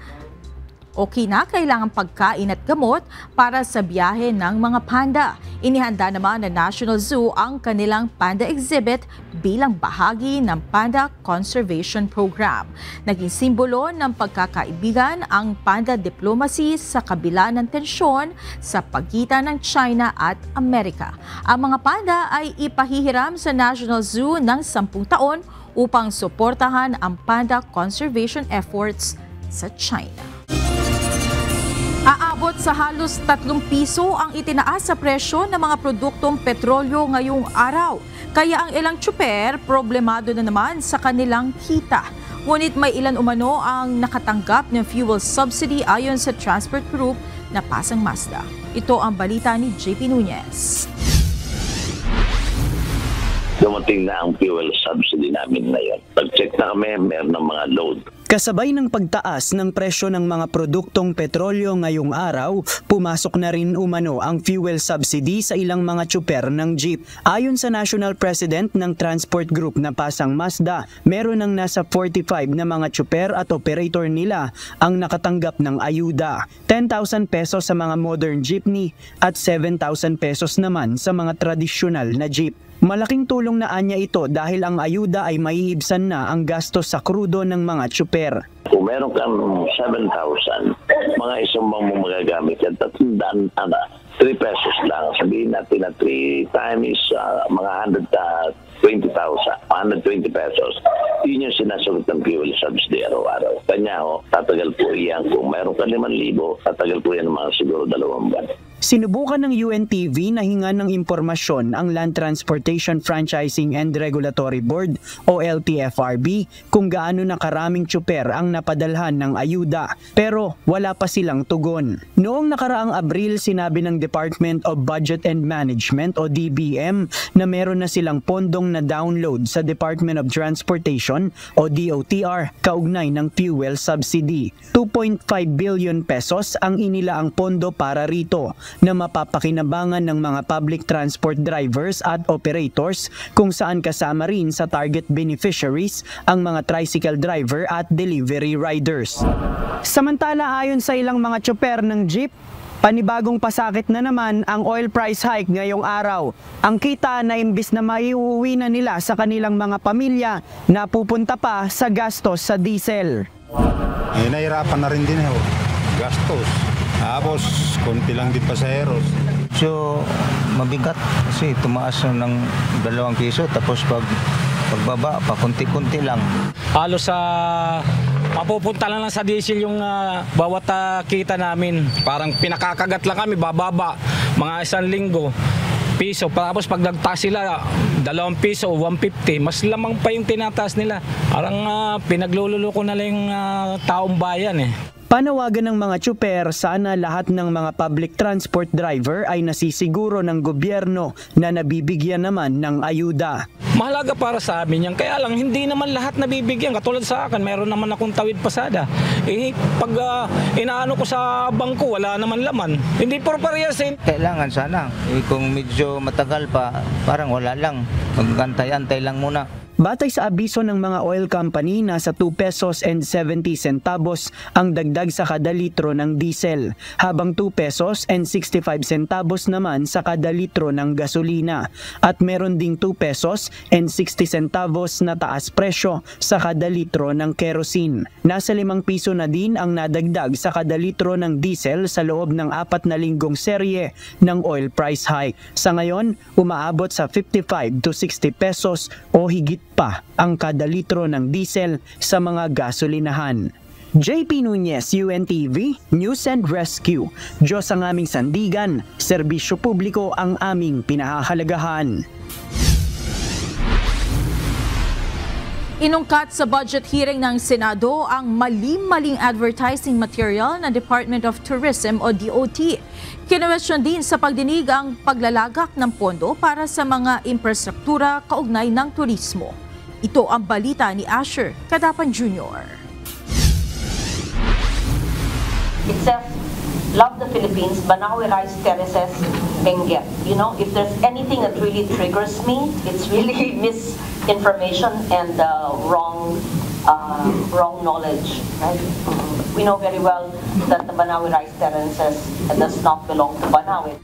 pagkain at gamot para sa biyahe ng mga panda. Inihanda naman ng National Zoo ang kanilang panda exhibit bilang bahagi ng Panda Conservation Program. Naging simbolo ng pagkakaibigan ang panda diplomacy sa kabila ng tensyon sa pagitan ng China at Amerika. Ang mga panda ay ipahihiram sa National Zoo ng 10 taon upang suportahan ang panda conservation efforts sa China. Aabot sa halos 3 piso ang itinaas sa presyo ng mga produktong petrolyo ngayong araw. Kaya ang ilang tsuper problemado na naman sa kanilang kita. Ngunit may ilan umano ang nakatanggap ng fuel subsidy ayon sa transport group na Pasang Mazda. Ito ang balita ni JP Nunez. Dumating na ang fuel subsidy namin ngayon. Pag-check na kami, meron ng mga load. Kasabay ng pagtaas ng presyo ng mga produktong petrolyo ngayong araw, pumasok na rin umano ang fuel subsidy sa ilang mga tsuper ng jeep. Ayon sa National President ng Transport Group na Pasang Mazda, meron ng nasa 45 na mga tsuper at operator nila ang nakatanggap ng ayuda. 10,000 pesos sa mga modern jeepney at 7,000 pesos naman sa mga tradisyonal na jeep. Malaking tulong na anya ito dahil ang ayuda ay maiibsan na ang gastos sa krudo ng mga tsuper. Kung meron kang 7,000, mga isang bang mo magagamit yan, 300 3 pesos lang. Sabihin natin na 3 times mga 120 pesos. Yun yung sinasagot ng fuel subsidy araw-araw. Kanya tatagal po yan. Kung mayroon ka 5,000, tatagal po yan ng mga siguro 2 buwan. Sinubukan ng UNTV na hinga ng impormasyon ang Land Transportation Franchising and Regulatory Board o LTFRB kung gaano na karaming tsuper ang napadalhan ng ayuda, pero wala pa silang tugon. Noong nakaraang Abril, sinabi ng Department of Budget and Management o DBM na meron na silang pondong na download sa Department of Transportation o DOTR kaugnay ng fuel subsidy. 2.5 billion pesos ang inilaang pondo para rito na mapapakinabangan ng mga public transport drivers at operators kung saan kasama rin sa target beneficiaries ang mga tricycle driver at delivery riders. Samantala, ayon sa ilang mga tsoper ng jeep, panibagong pasakit na naman ang oil price hike ngayong araw. Ang kita na imbis na maiuwi na nila sa kanilang mga pamilya, napupunta pa sa gastos sa diesel. Nahirapan na rin din gastos. Tapos, konti lang din pasaheros. So, mabigat kasi tumaas ng 2 piso tapos pagbaba pa, konti-konti lang. Halos mapupunta lang sa diesel yung bawat kita namin. Parang pinakakagat lang kami, bababa, mga 1 linggo. Piso. Tapos pag nagtaas sila, 2 piso o 150, mas lamang pa yung tinataas nila. Parang pinaglululoko na lang yung taong bayan Panawagan ng mga tsuper, sana lahat ng mga public transport driver ay nasisiguro ng gobyerno na nabibigyan naman ng ayuda. Mahalaga para sa amin yan, kaya lang hindi naman lahat nabibigyan. Katulad sa akin, meron naman akong tawid pasada. Pag inaano ko sa bangko, wala naman laman. Hindi parehas. Kailangan sana, kung medyo matagal pa, parang wala lang. Magantay-antay lang muna. Batay sa abiso ng mga oil company, nasa 2 pesos and 70 centavos ang dagdag sa kada litro ng diesel, habang 2 pesos and 65 centavos naman sa kada litro ng gasolina. At meron ding 2 pesos and 60 centavos na taas presyo sa kada litro ng kerosene. Nasa 5 piso na din ang nadagdag sa kada litro ng diesel sa loob ng 4 na linggong serye ng oil price hike. Sa ngayon, umaabot sa 55 to 60 pesos o higit pa ang kada litro ng diesel sa mga gasolinahan. JP Nunez, UNTV, News and Rescue. Diyos ang aming sandigan, serbisyo publiko ang aming pinahahalagahan. Inungkat sa budget hearing ng Senado ang maling advertising material ng Department of Tourism o DOT. Kinwestiyon din sa pagdinig ang paglalagak ng pondo para sa mga infrastruktura kaugnay ng turismo. Ito ang balita ni Asher Kadapan Jr. It says, love the Philippines, Banaue Rice Terraces, Benguet. You know, if there's anything that really triggers me, it's really misinformation and wrong knowledge. Right? We know very well that the Banaue Rice Terraces does not belong to Banaue.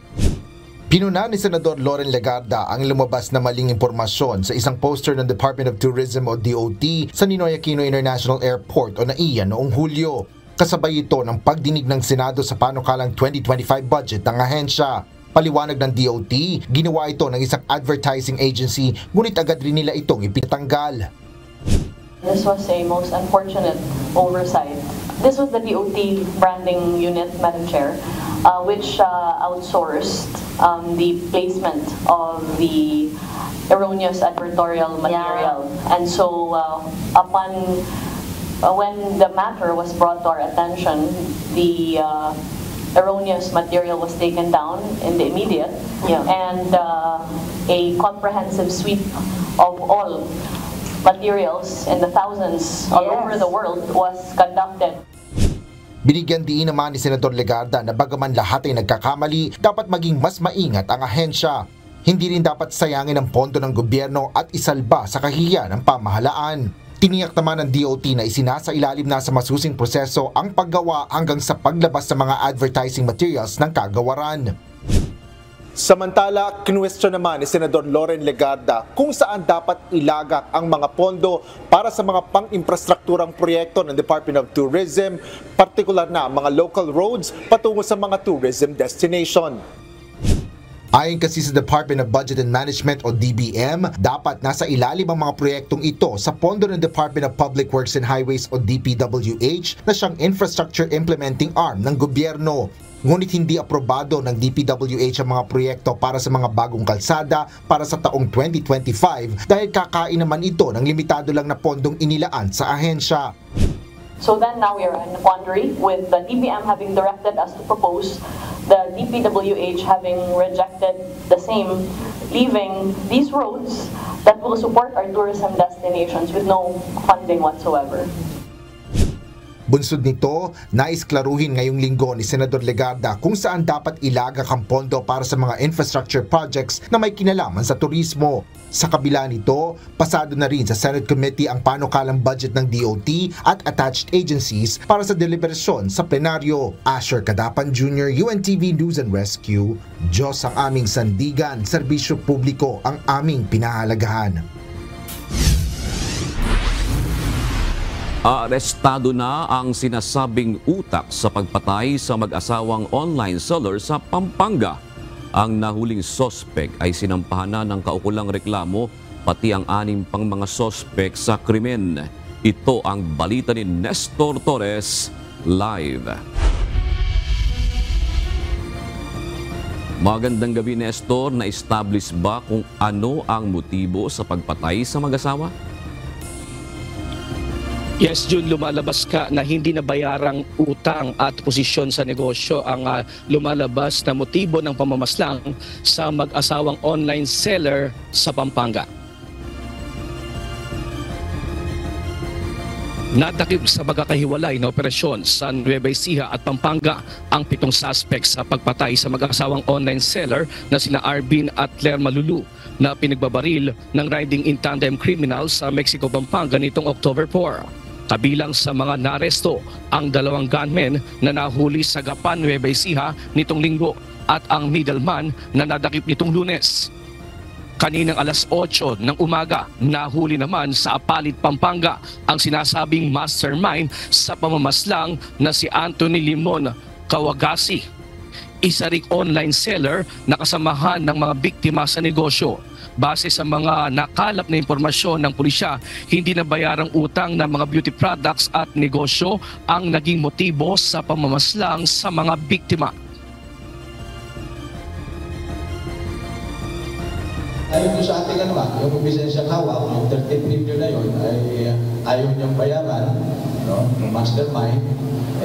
Pinuna ni Senador Loren Legarda ang lumabas na maling impormasyon sa isang poster ng Department of Tourism o DOT sa Ninoy Aquino International Airport o NAIA noong Hulyo. Kasabay ito ng pagdinig ng Senado sa panukalang 2025 budget ng ahensya. Paliwanag ng DOT, ginawa ito ng isang advertising agency, ngunit agad rin nila itong ipinatanggal. This was a most unfortunate oversight. This was the DOT branding unit, Madam Chair, which outsourced the placement of the erroneous advertorial material. And so when the matter was brought to our attention, the erroneous material was taken down in the immediate, and a comprehensive sweep of all materials in the thousands all over the world was conducted. Binigyan diin naman ni Senador Legarda na bagaman lahat ay nagkakamali, dapat maging mas maingat ang ahensya. Hindi rin dapat sayangin ang pondo ng gobyerno at isalba sa kahihiyan ng pamahalaan. Tiniyak naman ng DOT na isinasailalim na sa masusing proseso ang paggawa hanggang sa paglabas sa mga advertising materials ng kagawaran. Samantala, kinwestiyon naman ni Senador Loren Legarda kung saan dapat ilagak ang mga pondo para sa mga pang-infrastrukturang proyekto ng Department of Tourism, partikular na mga local roads patungo sa mga tourism destination. Ayon kasi sa Department of Budget and Management o DBM, dapat nasa ilalim ang mga proyektong ito sa pondo ng Department of Public Works and Highways o DPWH na siyang infrastructure implementing arm ng gobyerno. Ngunit hindi aprobado ng DPWH ang mga proyekto para sa mga bagong kalsada para sa taong 2025 dahil kakain naman ito ng limitado lang na pondong inilaan sa ahensya. So then now we are in a quandary with the DBM having directed us to propose, the DPWH having rejected the same, leaving these roads that will support our tourism destinations with no funding whatsoever. Bunsod nito, nais klaruhin ngayong linggo ni Senador Legarda kung saan dapat ilagak ang pondo para sa mga infrastructure projects na may kinalaman sa turismo. Sa kabila nito, pasado na rin sa Senate Committee ang panukalang budget ng DOT at attached agencies para sa deliberasyon sa plenaryo. Asher Cadapan Jr., UNTV News and Rescue. Diyos ang aming sandigan, serbisyo publiko ang aming pinahalagahan. Arestado na ang sinasabing utak sa pagpatay sa mag-asawang online seller sa Pampanga. Ang nahuling sospek ay sinampahan na ng kaukulang reklamo pati ang 6 pang mga sospek sa krimen. Ito ang balita ni Nestor Torres live. Magandang gabi, Nestor. Na-establish ba kung ano ang motibo sa pagpatay sa mag-asawa? Yes, Jun, lumalabas ka na hindi nabayarang utang at posisyon sa negosyo ang lumalabas na motibo ng pamamaslang sa mag-asawang online seller sa Pampanga. Nadakip sa magkakahiwalay na operasyon sa Nueva Ecija at Pampanga ang 7 suspects sa pagpatay sa mag-asawang online seller na sina Arbin at Lerma Lulu na pinagbabaril ng riding in tandem criminals sa Mexico, Pampanga nitong October 4. Kabilang sa mga naresto ang 2 gunmen na nahuli sa Gapan, Nueva Ecija nitong linggo at ang middleman na nadakip nitong Lunes. Kaninang alas 8 ng umaga, nahuli naman sa Apalit, Pampanga ang sinasabing mastermind sa pamamaslang na si Anthony Limon Kawagasi, isa ring online seller na kasamahan ng mga biktima sa negosyo. Base sa mga nakalap na impormasyon ng pulisya, hindi nabayarang utang ng mga beauty products at negosyo ang naging motibo sa pamamaslang sa mga biktima. Ayon sa ating yung ebidensya hawak, yung 13 million na yun ay ayaw niyang bayaran, ng mastermind,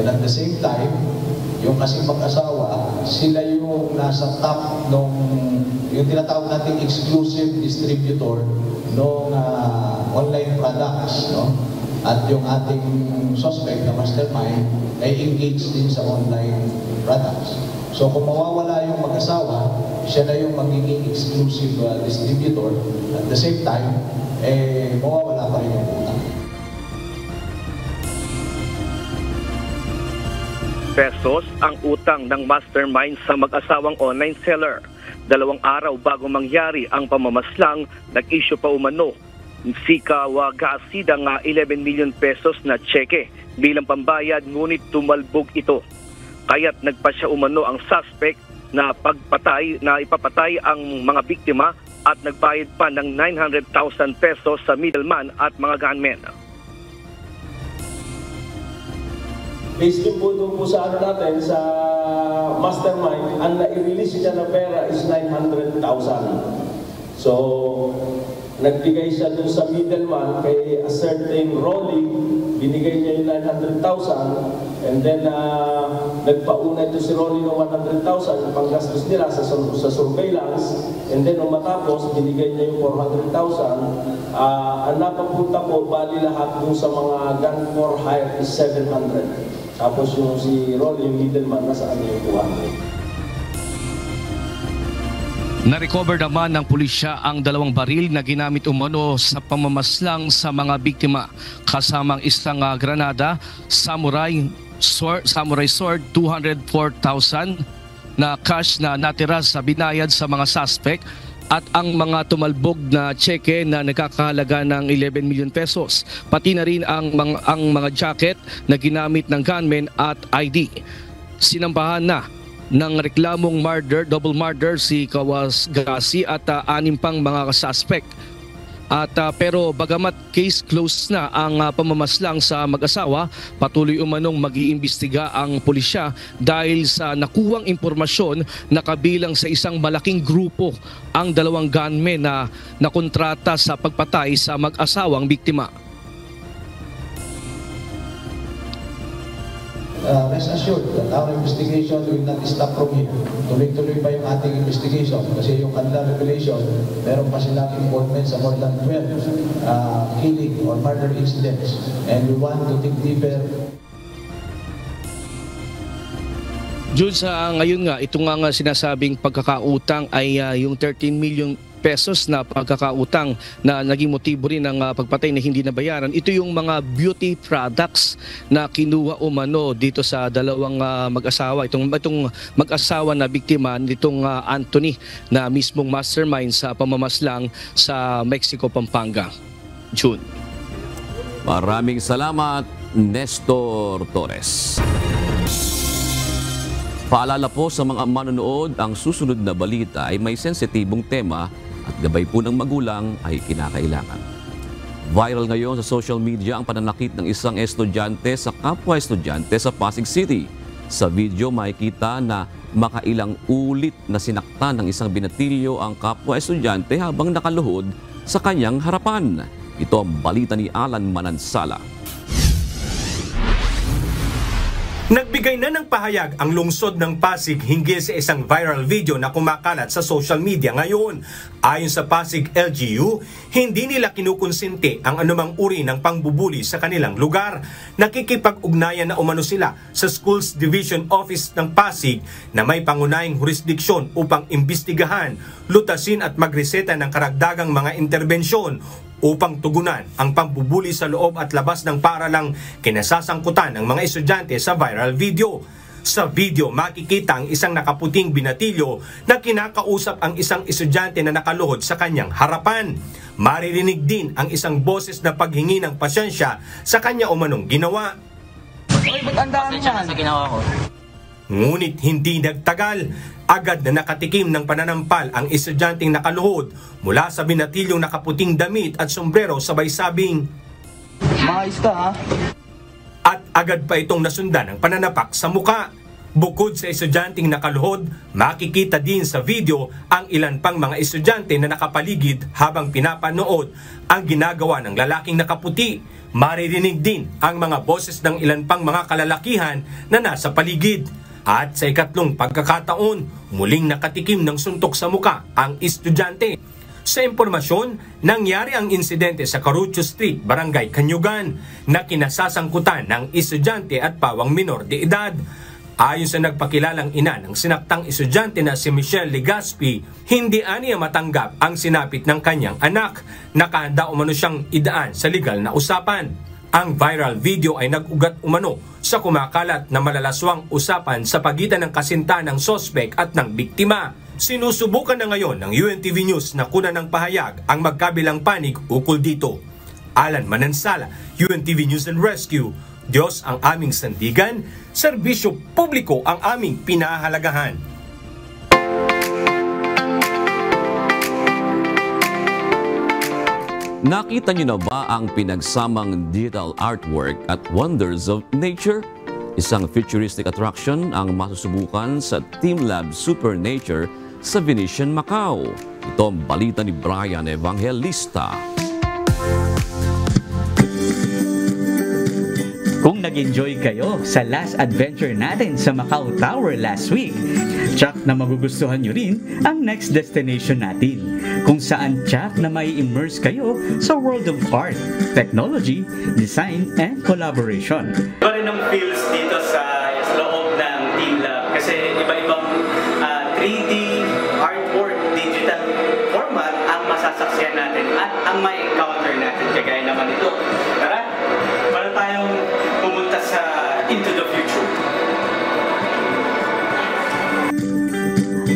and at the same time, yung kasing mag-asawa, sila yung nasa top nung yung tinatawag nating exclusive distributor ng online products, At yung ating suspect na mastermind ay engaged din sa online products. So kung mawawala yung mag-asawa, siya na yung magiging exclusive distributor. At the same time, mawawala pa rin yung utang. Pesos ang utang ng mastermind sa mag-asawang online seller. 2 araw bago mangyari ang pamamaslang, nag-issue pa umano si Kawagasi ng 11 million pesos na tseke bilang pambayad, ngunit tumalbog ito. Kaya't nagpasya umano ang suspect na ipapatay ang mga biktima at nagbayad pa ng 900,000 pesos sa middleman at mga gunmen. Based po doon po sa natin, sa mastermind, ang na-release niya na pera is 900,000. So, nagbigay siya doon sa middleman kay a certain Rolly, binigay niya yung 900,000, and then nagpauna ito si Rolly ng 100,000 panggastos nila sa surveillance, and then nung matapos, binigay niya yung 400,000. Ang napapunta po, bali lahat doon sa mga gun for hire is 700. Tapos yung si Rolly, yung middleman, nasaan niya yung 200. Na-recover naman ng pulisya ang 2 baril na ginamit umano sa pamamaslang sa mga biktima, kasamang isang granada, samurai sword 204,000 na cash na natira sa binayad sa mga suspect at ang mga tumalbog na tseke na nagkakahalaga ng 11 million pesos, pati na rin ang mga jacket na ginamit ng gunmen at ID. Sinampahan na ng reklamong double murder si Kawagasi at 6 pang mga suspect. Pero bagamat case closed na ang pamamaslang sa mag-asawa, patuloy umanong mag-iimbestiga ang pulisya dahil sa nakuwang impormasyon na kabilang sa isang malaking grupo ang 2 gunmen na nakontrata sa pagpatay sa mag-asawang biktima. Rest assured that our investigation will not stop from here. Tuloy-tuloy pa yung ating investigation kasi yung kanila revelation, meron pa silang involvement sa more than 12 killing or murder incidents. And we want to dig deeper. Jun, sa ngayon nga, ito nga sinasabing pagkakautang ay yung 13 million pesos na pagkakautang na naging motibo rin ng pagpatay na hindi nabayaran. Ito yung mga beauty products na kinuha umano dito sa 2 mag-asawa. Itong mag-asawa na biktima nitong Anthony na mismong mastermind sa pamamaslang sa Mexico, Pampanga. June. Maraming salamat, Nestor Torres. Paalala po sa mga manonood, ang susunod na balita ay may sensitibong tema at gabay po ng magulang ay kinakailangan. Viral ngayon sa social media ang pananakit ng isang estudyante sa kapwa estudyante sa Pasig City. Sa video makikita na makailang ulit na sinaktan ng isang binatilyo ang kapwa estudyante habang nakaluhod sa kanyang harapan. Ito ang balita ni Alan Manansala. Nagbigay na ng pahayag ang lungsod ng Pasig hinggil sa isang viral video na kumakalat sa social media ngayon. Ayon sa Pasig LGU, hindi nila kinukonsinti ang anumang uri ng pangbubuli sa kanilang lugar. Nakikipag-ugnayan na umano sila sa Schools Division Office ng Pasig na may pangunahing jurisdiksyon upang imbestigahan, lutasin at magreseta ng karagdagang mga interbensyon upang tugunan ang pambubuli sa loob at labas ng paaralang kinasasangkutan ng mga estudyante sa viral video. Sa video, makikita ang isang nakaputing binatilyo na kinakausap ang isang estudyante na nakaluhod sa kanyang harapan. Maririnig din ang isang boses na paghingi ng pasyensya sa kanya umanong ginawa. Pasensya ka sa ginawa ko. Ngunit hindi nagtagal, agad na nakatikim ng pananampal ang estudyanteng nakaluhod mula sa binatilyong nakaputing damit at sombrero sabay sabing, "Maayos ka ha?" At agad pa itong nasundan ng pananapak sa muka. Bukod sa estudyanteng nakaluhod, makikita din sa video ang ilan pang mga estudyante na nakapaligid habang pinapanood ang ginagawa ng lalaking nakaputi. Maririnig din ang mga boses ng ilan pang mga kalalakihan na nasa paligid. At sa ikatlong pagkakataon, muling nakatikim ng suntok sa muka ang estudyante. Sa impormasyon, nangyari ang insidente sa Carucho Street, Barangay Kanyugan, na kinasasangkutan ng estudyante at pawang minor de edad. Ayon sa nagpakilalang ina ng sinaktang estudyante na si Michelle Legaspi, hindi aniya matanggap ang sinapit ng kanyang anak. Nakahanda umano siyang idaan sa legal na usapan. Ang viral video ay nag-ugat umano sa kumakalat na malalaswang usapan sa pagitan ng kasinta ng sospek at ng biktima. Sinusubukan na ngayon ng UNTV News na kunan ng pahayag ang magkabilang panig ukol dito. Alan Manansala, UNTV News and Rescue. Diyos ang aming sandigan, serbisyo publiko ang aming pinahahalagahan. Nakita niyo na ba ang pinagsamang digital artwork at wonders of nature? Isang futuristic attraction ang masusubukan sa TeamLab Super Nature sa Venetian, Macau. Ito ang balita ni Brian Evangelista. Kung nag-enjoy kayo sa last adventure natin sa Macau Tower last week, tsak na magugustuhan nyo rin ang next destination natin, kung saan tsak na may immerse kayo sa world of art, technology, design, and collaboration. Iba rin ang feels dito sa loob ng TeamLab kasi iba-ibang 3D artwork, digital format ang masasaksiyan natin at ang may encounter natin kagaya naman ito. Tara, para tayong pumunta sa into the future.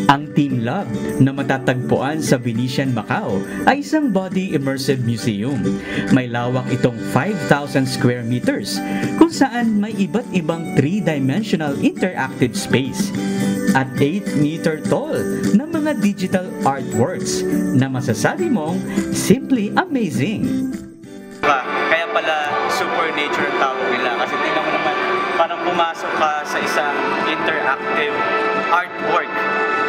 Ang TeamLab na matatagpuan sa Venetian, Macau ay isang body immersive museum. May lawak itong 5,000 square meters kung saan may iba't ibang 3-dimensional interactive space. at 8-meter tall na mga digital artworks na masasabi mong simply amazing. Kaya pala super nature ang tawag nila kasi tingnan mo naman parang pumasok ka sa isang interactive artwork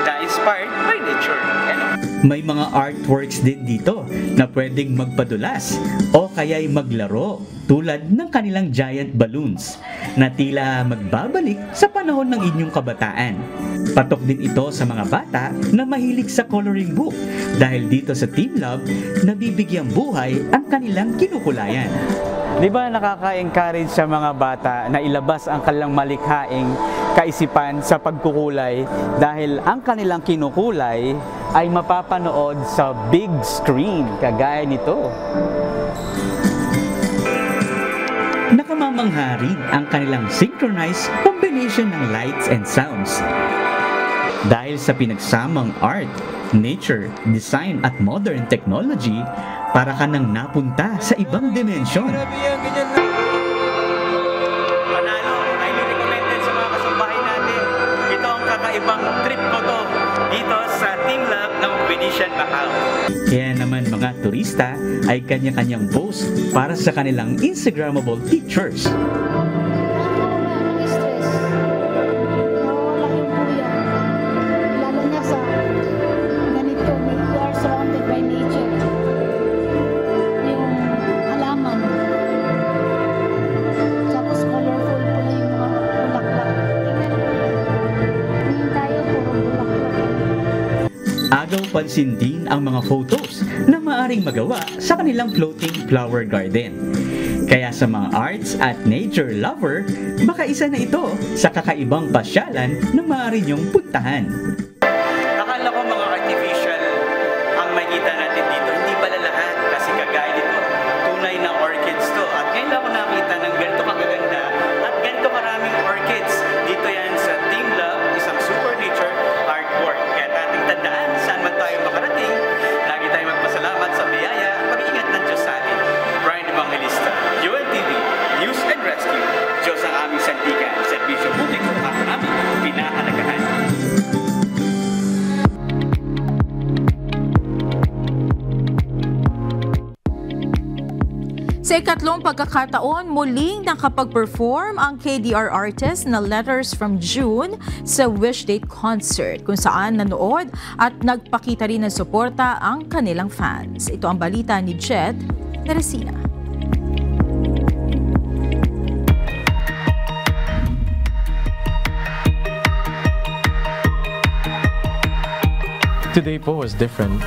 na inspired by nature. May mga artworks din dito na pwedeng magpadulas o kaya'y maglaro tulad ng kanilang giant balloons na tila magbabalik sa panahon ng inyong kabataan. Patok din ito sa mga bata na mahilig sa coloring book dahil dito sa Team Love, nabibigyang buhay ang kanilang kinukulayan. Di ba nakaka-encourage sa mga bata na ilabas ang kanilang malikhaing kaisipan sa pagkukulay dahil ang kanilang kinukulay ay mapapanood sa big screen kagaya nito. Nakamamangha rin ang kanilang synchronized combination ng lights and sounds. Dahil sa pinagsamang art, nature, design at modern technology, para ka nang napunta sa ibang dimensyon. Panalo, highly recommended sa mga kasambahay natin. Ito ang kakaibang trip ko to dito sa Team Love ng Venetian Macau. Kaya naman mga turista ay kanya-kanyang post para sa kanilang Instagrammable pictures. Agaw pansin din ang mga photos na maaring magawa sa kanilang floating flower garden. Kaya sa mga arts at nature lover, baka isa na ito sa kakaibang pasyalan na maaari niyong puntahan. Akala ko mga artificial ang makita natin dito. Hindi pala lahat kasi kagaya nito. Tunay na orchids to. At ngayon ako nakita ng ganito kagaganda at ganito maraming orchids. Dito yan sa Team Love, isang super nature artwork. Kaya ating tandaan, saan man tayo makarating, lagi tayo magpasalamat sa biyaya at pag-iingat ng Diyos sa atin. Brian Evangelista, UNTV, News and Rescue. Diyos ang aming sandigan, serbisyo publiko ang aming pinahalagahan. Sa ikatlong pagkakataon, muling nakapag-perform ang KDR artist na Letters from June sa Wishdate concert kung saan nanood at nagpakita rin ng suporta ang kanilang fans. Ito ang balita ni Jet Teresina. Today po was different.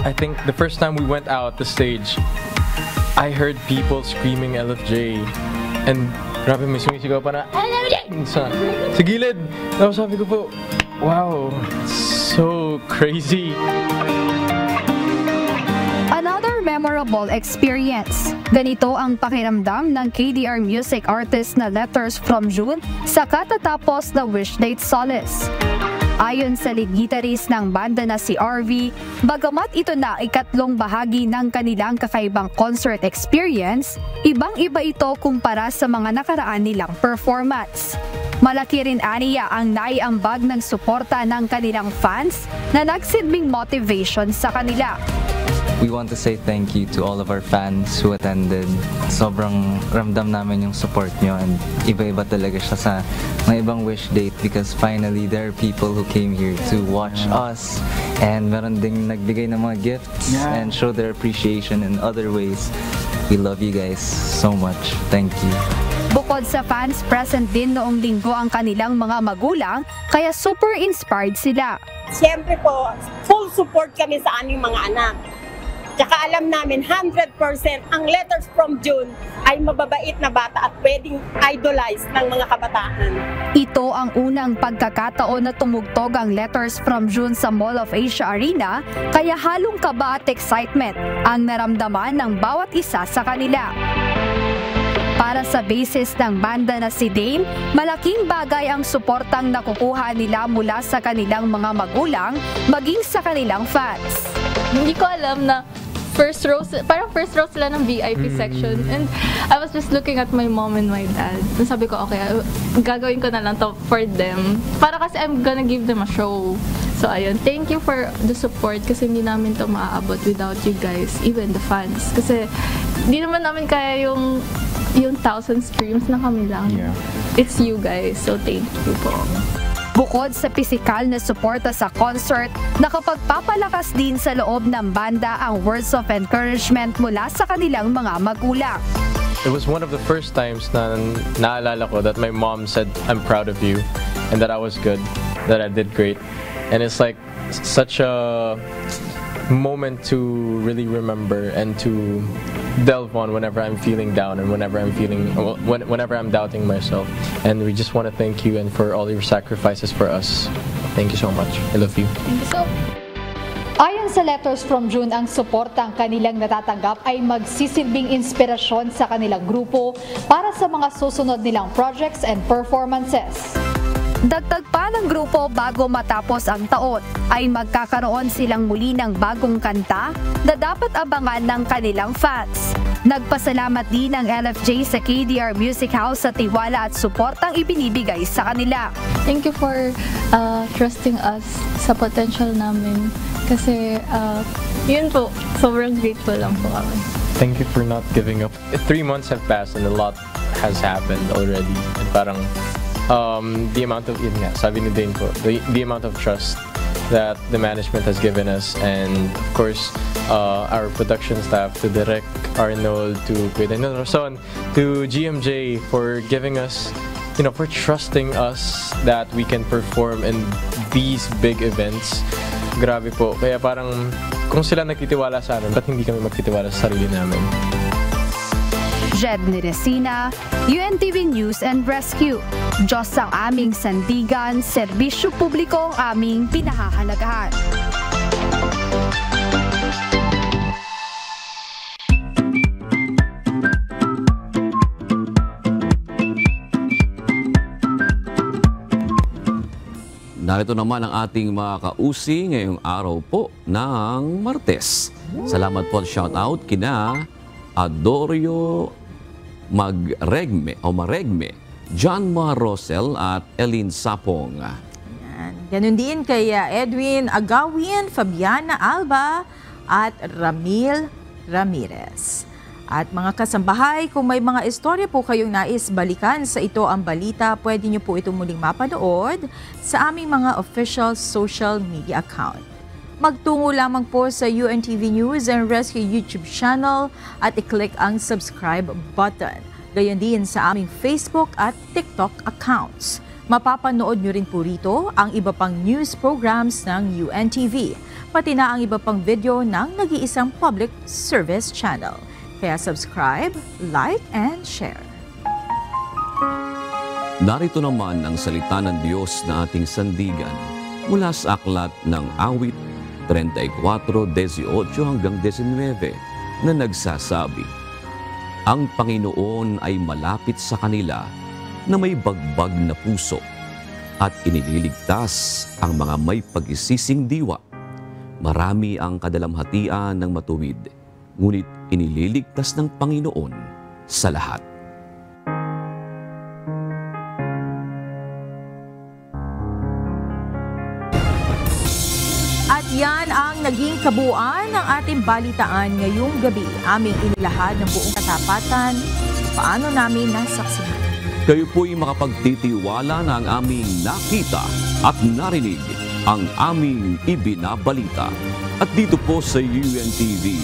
I think the first time we went out the stage, I heard people screaming LFJ and grabe may sumisigaw pa na LFJ sa gilid. Tapos sabi ko po, wow, so crazy. Another memorable experience. Ganito ang pakiramdam ng KDR music artist na Letters from June sa katatapos na Wishdate Solace. Ayon sa lead guitarist ng banda na si RV, bagamat ito na ikatlong bahagi ng kanilang kakaibang concert experience, ibang-iba ito kumpara sa mga nakaraan nilang performance. Malaki rin aniya ang naiambag ng suporta ng kanilang fans na nagsilbing motivation sa kanila. We want to say thank you to all of our fans who attended. Sobrang ramdam namin yung support nyo and iba-iba talaga siya sa mga ibang Wishdate because finally there are people who came here to watch us and meron ding nagbigay ng mga gifts and show their appreciation in other ways. We love you guys so much. Thank you. Bukod sa fans, present din noong linggo ang kanilang mga magulang, kaya super inspired sila. Siyempre po, full support kami sa aming mga anak. Tsaka alam namin 100% ang Letters from June ay mababait na bata at pwedeng idolize ng mga kabataan. Ito ang unang pagkakataon na tumugtog ang Letters from June sa Mall of Asia Arena, kaya halong kaba at excitement ang naramdaman ng bawat isa sa kanila. Para sa bassist ng banda na si Dane, malaking bagay ang suportang nakukuha nila mula sa kanilang mga magulang, maging sa kanilang fans. Hindi ko alam na first row sila ng VIP section. And I was just looking at my mom and my dad. And sabi ko, okay, gagawin ko na lang to for them. Para kasi I'm gonna give them a show. So ayun, thank you for the support kasi hindi namin to maaabot without you guys, even the fans. Kasi hindi naman namin kaya yung 1,000 streams na kami lang. Yeah. It's you guys, so thank you po. Bukod sa pisikal na suporta sa concert, nakapagpapalakas din sa loob ng banda ang words of encouragement mula sa kanilang mga magulang. It was one of the first times na naalala ko that my mom said, I'm proud of you and that I was good, that I did great. And it's like such a moment to really remember and to delve on whenever I'm feeling down and whenever I'm doubting myself. And we just want to thank you and for all your sacrifices for us. Thank you so much. I love you. Thank you so much. Ayon sa Letters from June, ang suportang kanilang natatanggap ay magsisilbing inspirasyon sa kanilang grupo para sa mga susunod nilang projects and performances. Dagdag pa ng grupo bago matapos ang taon ay magkakaroon silang muli ng bagong kanta na dapat abangan ng kanilang fans. Nagpasalamat din ang LFJ sa KDR Music House sa tiwala at suportang ibinibigay sa kanila. Thank you for trusting us sa potential namin kasi yun po, sobrang grateful lang po kami. Thank you for not giving up. 3 months have passed and a lot has happened already. And parang the amount of, sabi ni Dane po, the amount of trust that the management has given us, and of course our production staff, to Direk Arnold, to Kuya Daniel Roson, to GMJ for giving us, for trusting us that we can perform in these big events. Grabe po. Kaya parang kung sila nagtitiwala sa amin, ba't hindi kami magtitiwala sa sarili namin? Jed Niresina, UNTV News and Rescue. Diyos ang aming sandigan, serbisyo publiko ang aming pinahahalagahan. Narito naman ang ating mga kausi ngayong araw po ng Martes. Salamat po at shoutout kina Adorio Maregme, John Marosel at Eileen Sapong. Ganun din kay Edwin Agawin, Fabiana Alba at Ramil Ramirez. At mga kasambahay, kung may mga istorya po kayong nais balikan sa Ito ang Balita, pwede nyo po ito muling mapanood sa aming mga official social media account. Magtungo lamang po sa UNTV News and Rescue YouTube channel at i-click ang subscribe button. Gayon din sa aming Facebook at TikTok accounts. Mapapanood nyo rin po rito ang iba pang news programs ng UNTV, pati na ang iba pang video ng nag-iisang public service channel. Kaya subscribe, like, and share. Narito naman ang salita ng Diyos na ating sandigan mula sa aklat ng Awit 34:18 hanggang 19 na nagsasabi, ang Panginoon ay malapit sa kanila na may bagbag na puso at inililigtas ang mga may pag-isising diwa. Marami ang kadalamhatian ng matuwid, ngunit inililigtas ng Panginoon sa lahat. At yan ang naging kabuuan ng ating balitaan ngayong gabi. Aming inilahad ng buong katapatan, paano namin nasaksihan. Kayo po'y makapagtitiwala na ang aming nakita at narinig, ang aming ibinabalita. At dito po sa UNTV,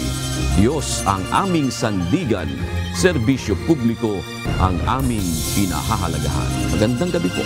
Diyos ang aming sandigan, serbisyo publiko ang aming pinahahalagahan. Magandang gabi po.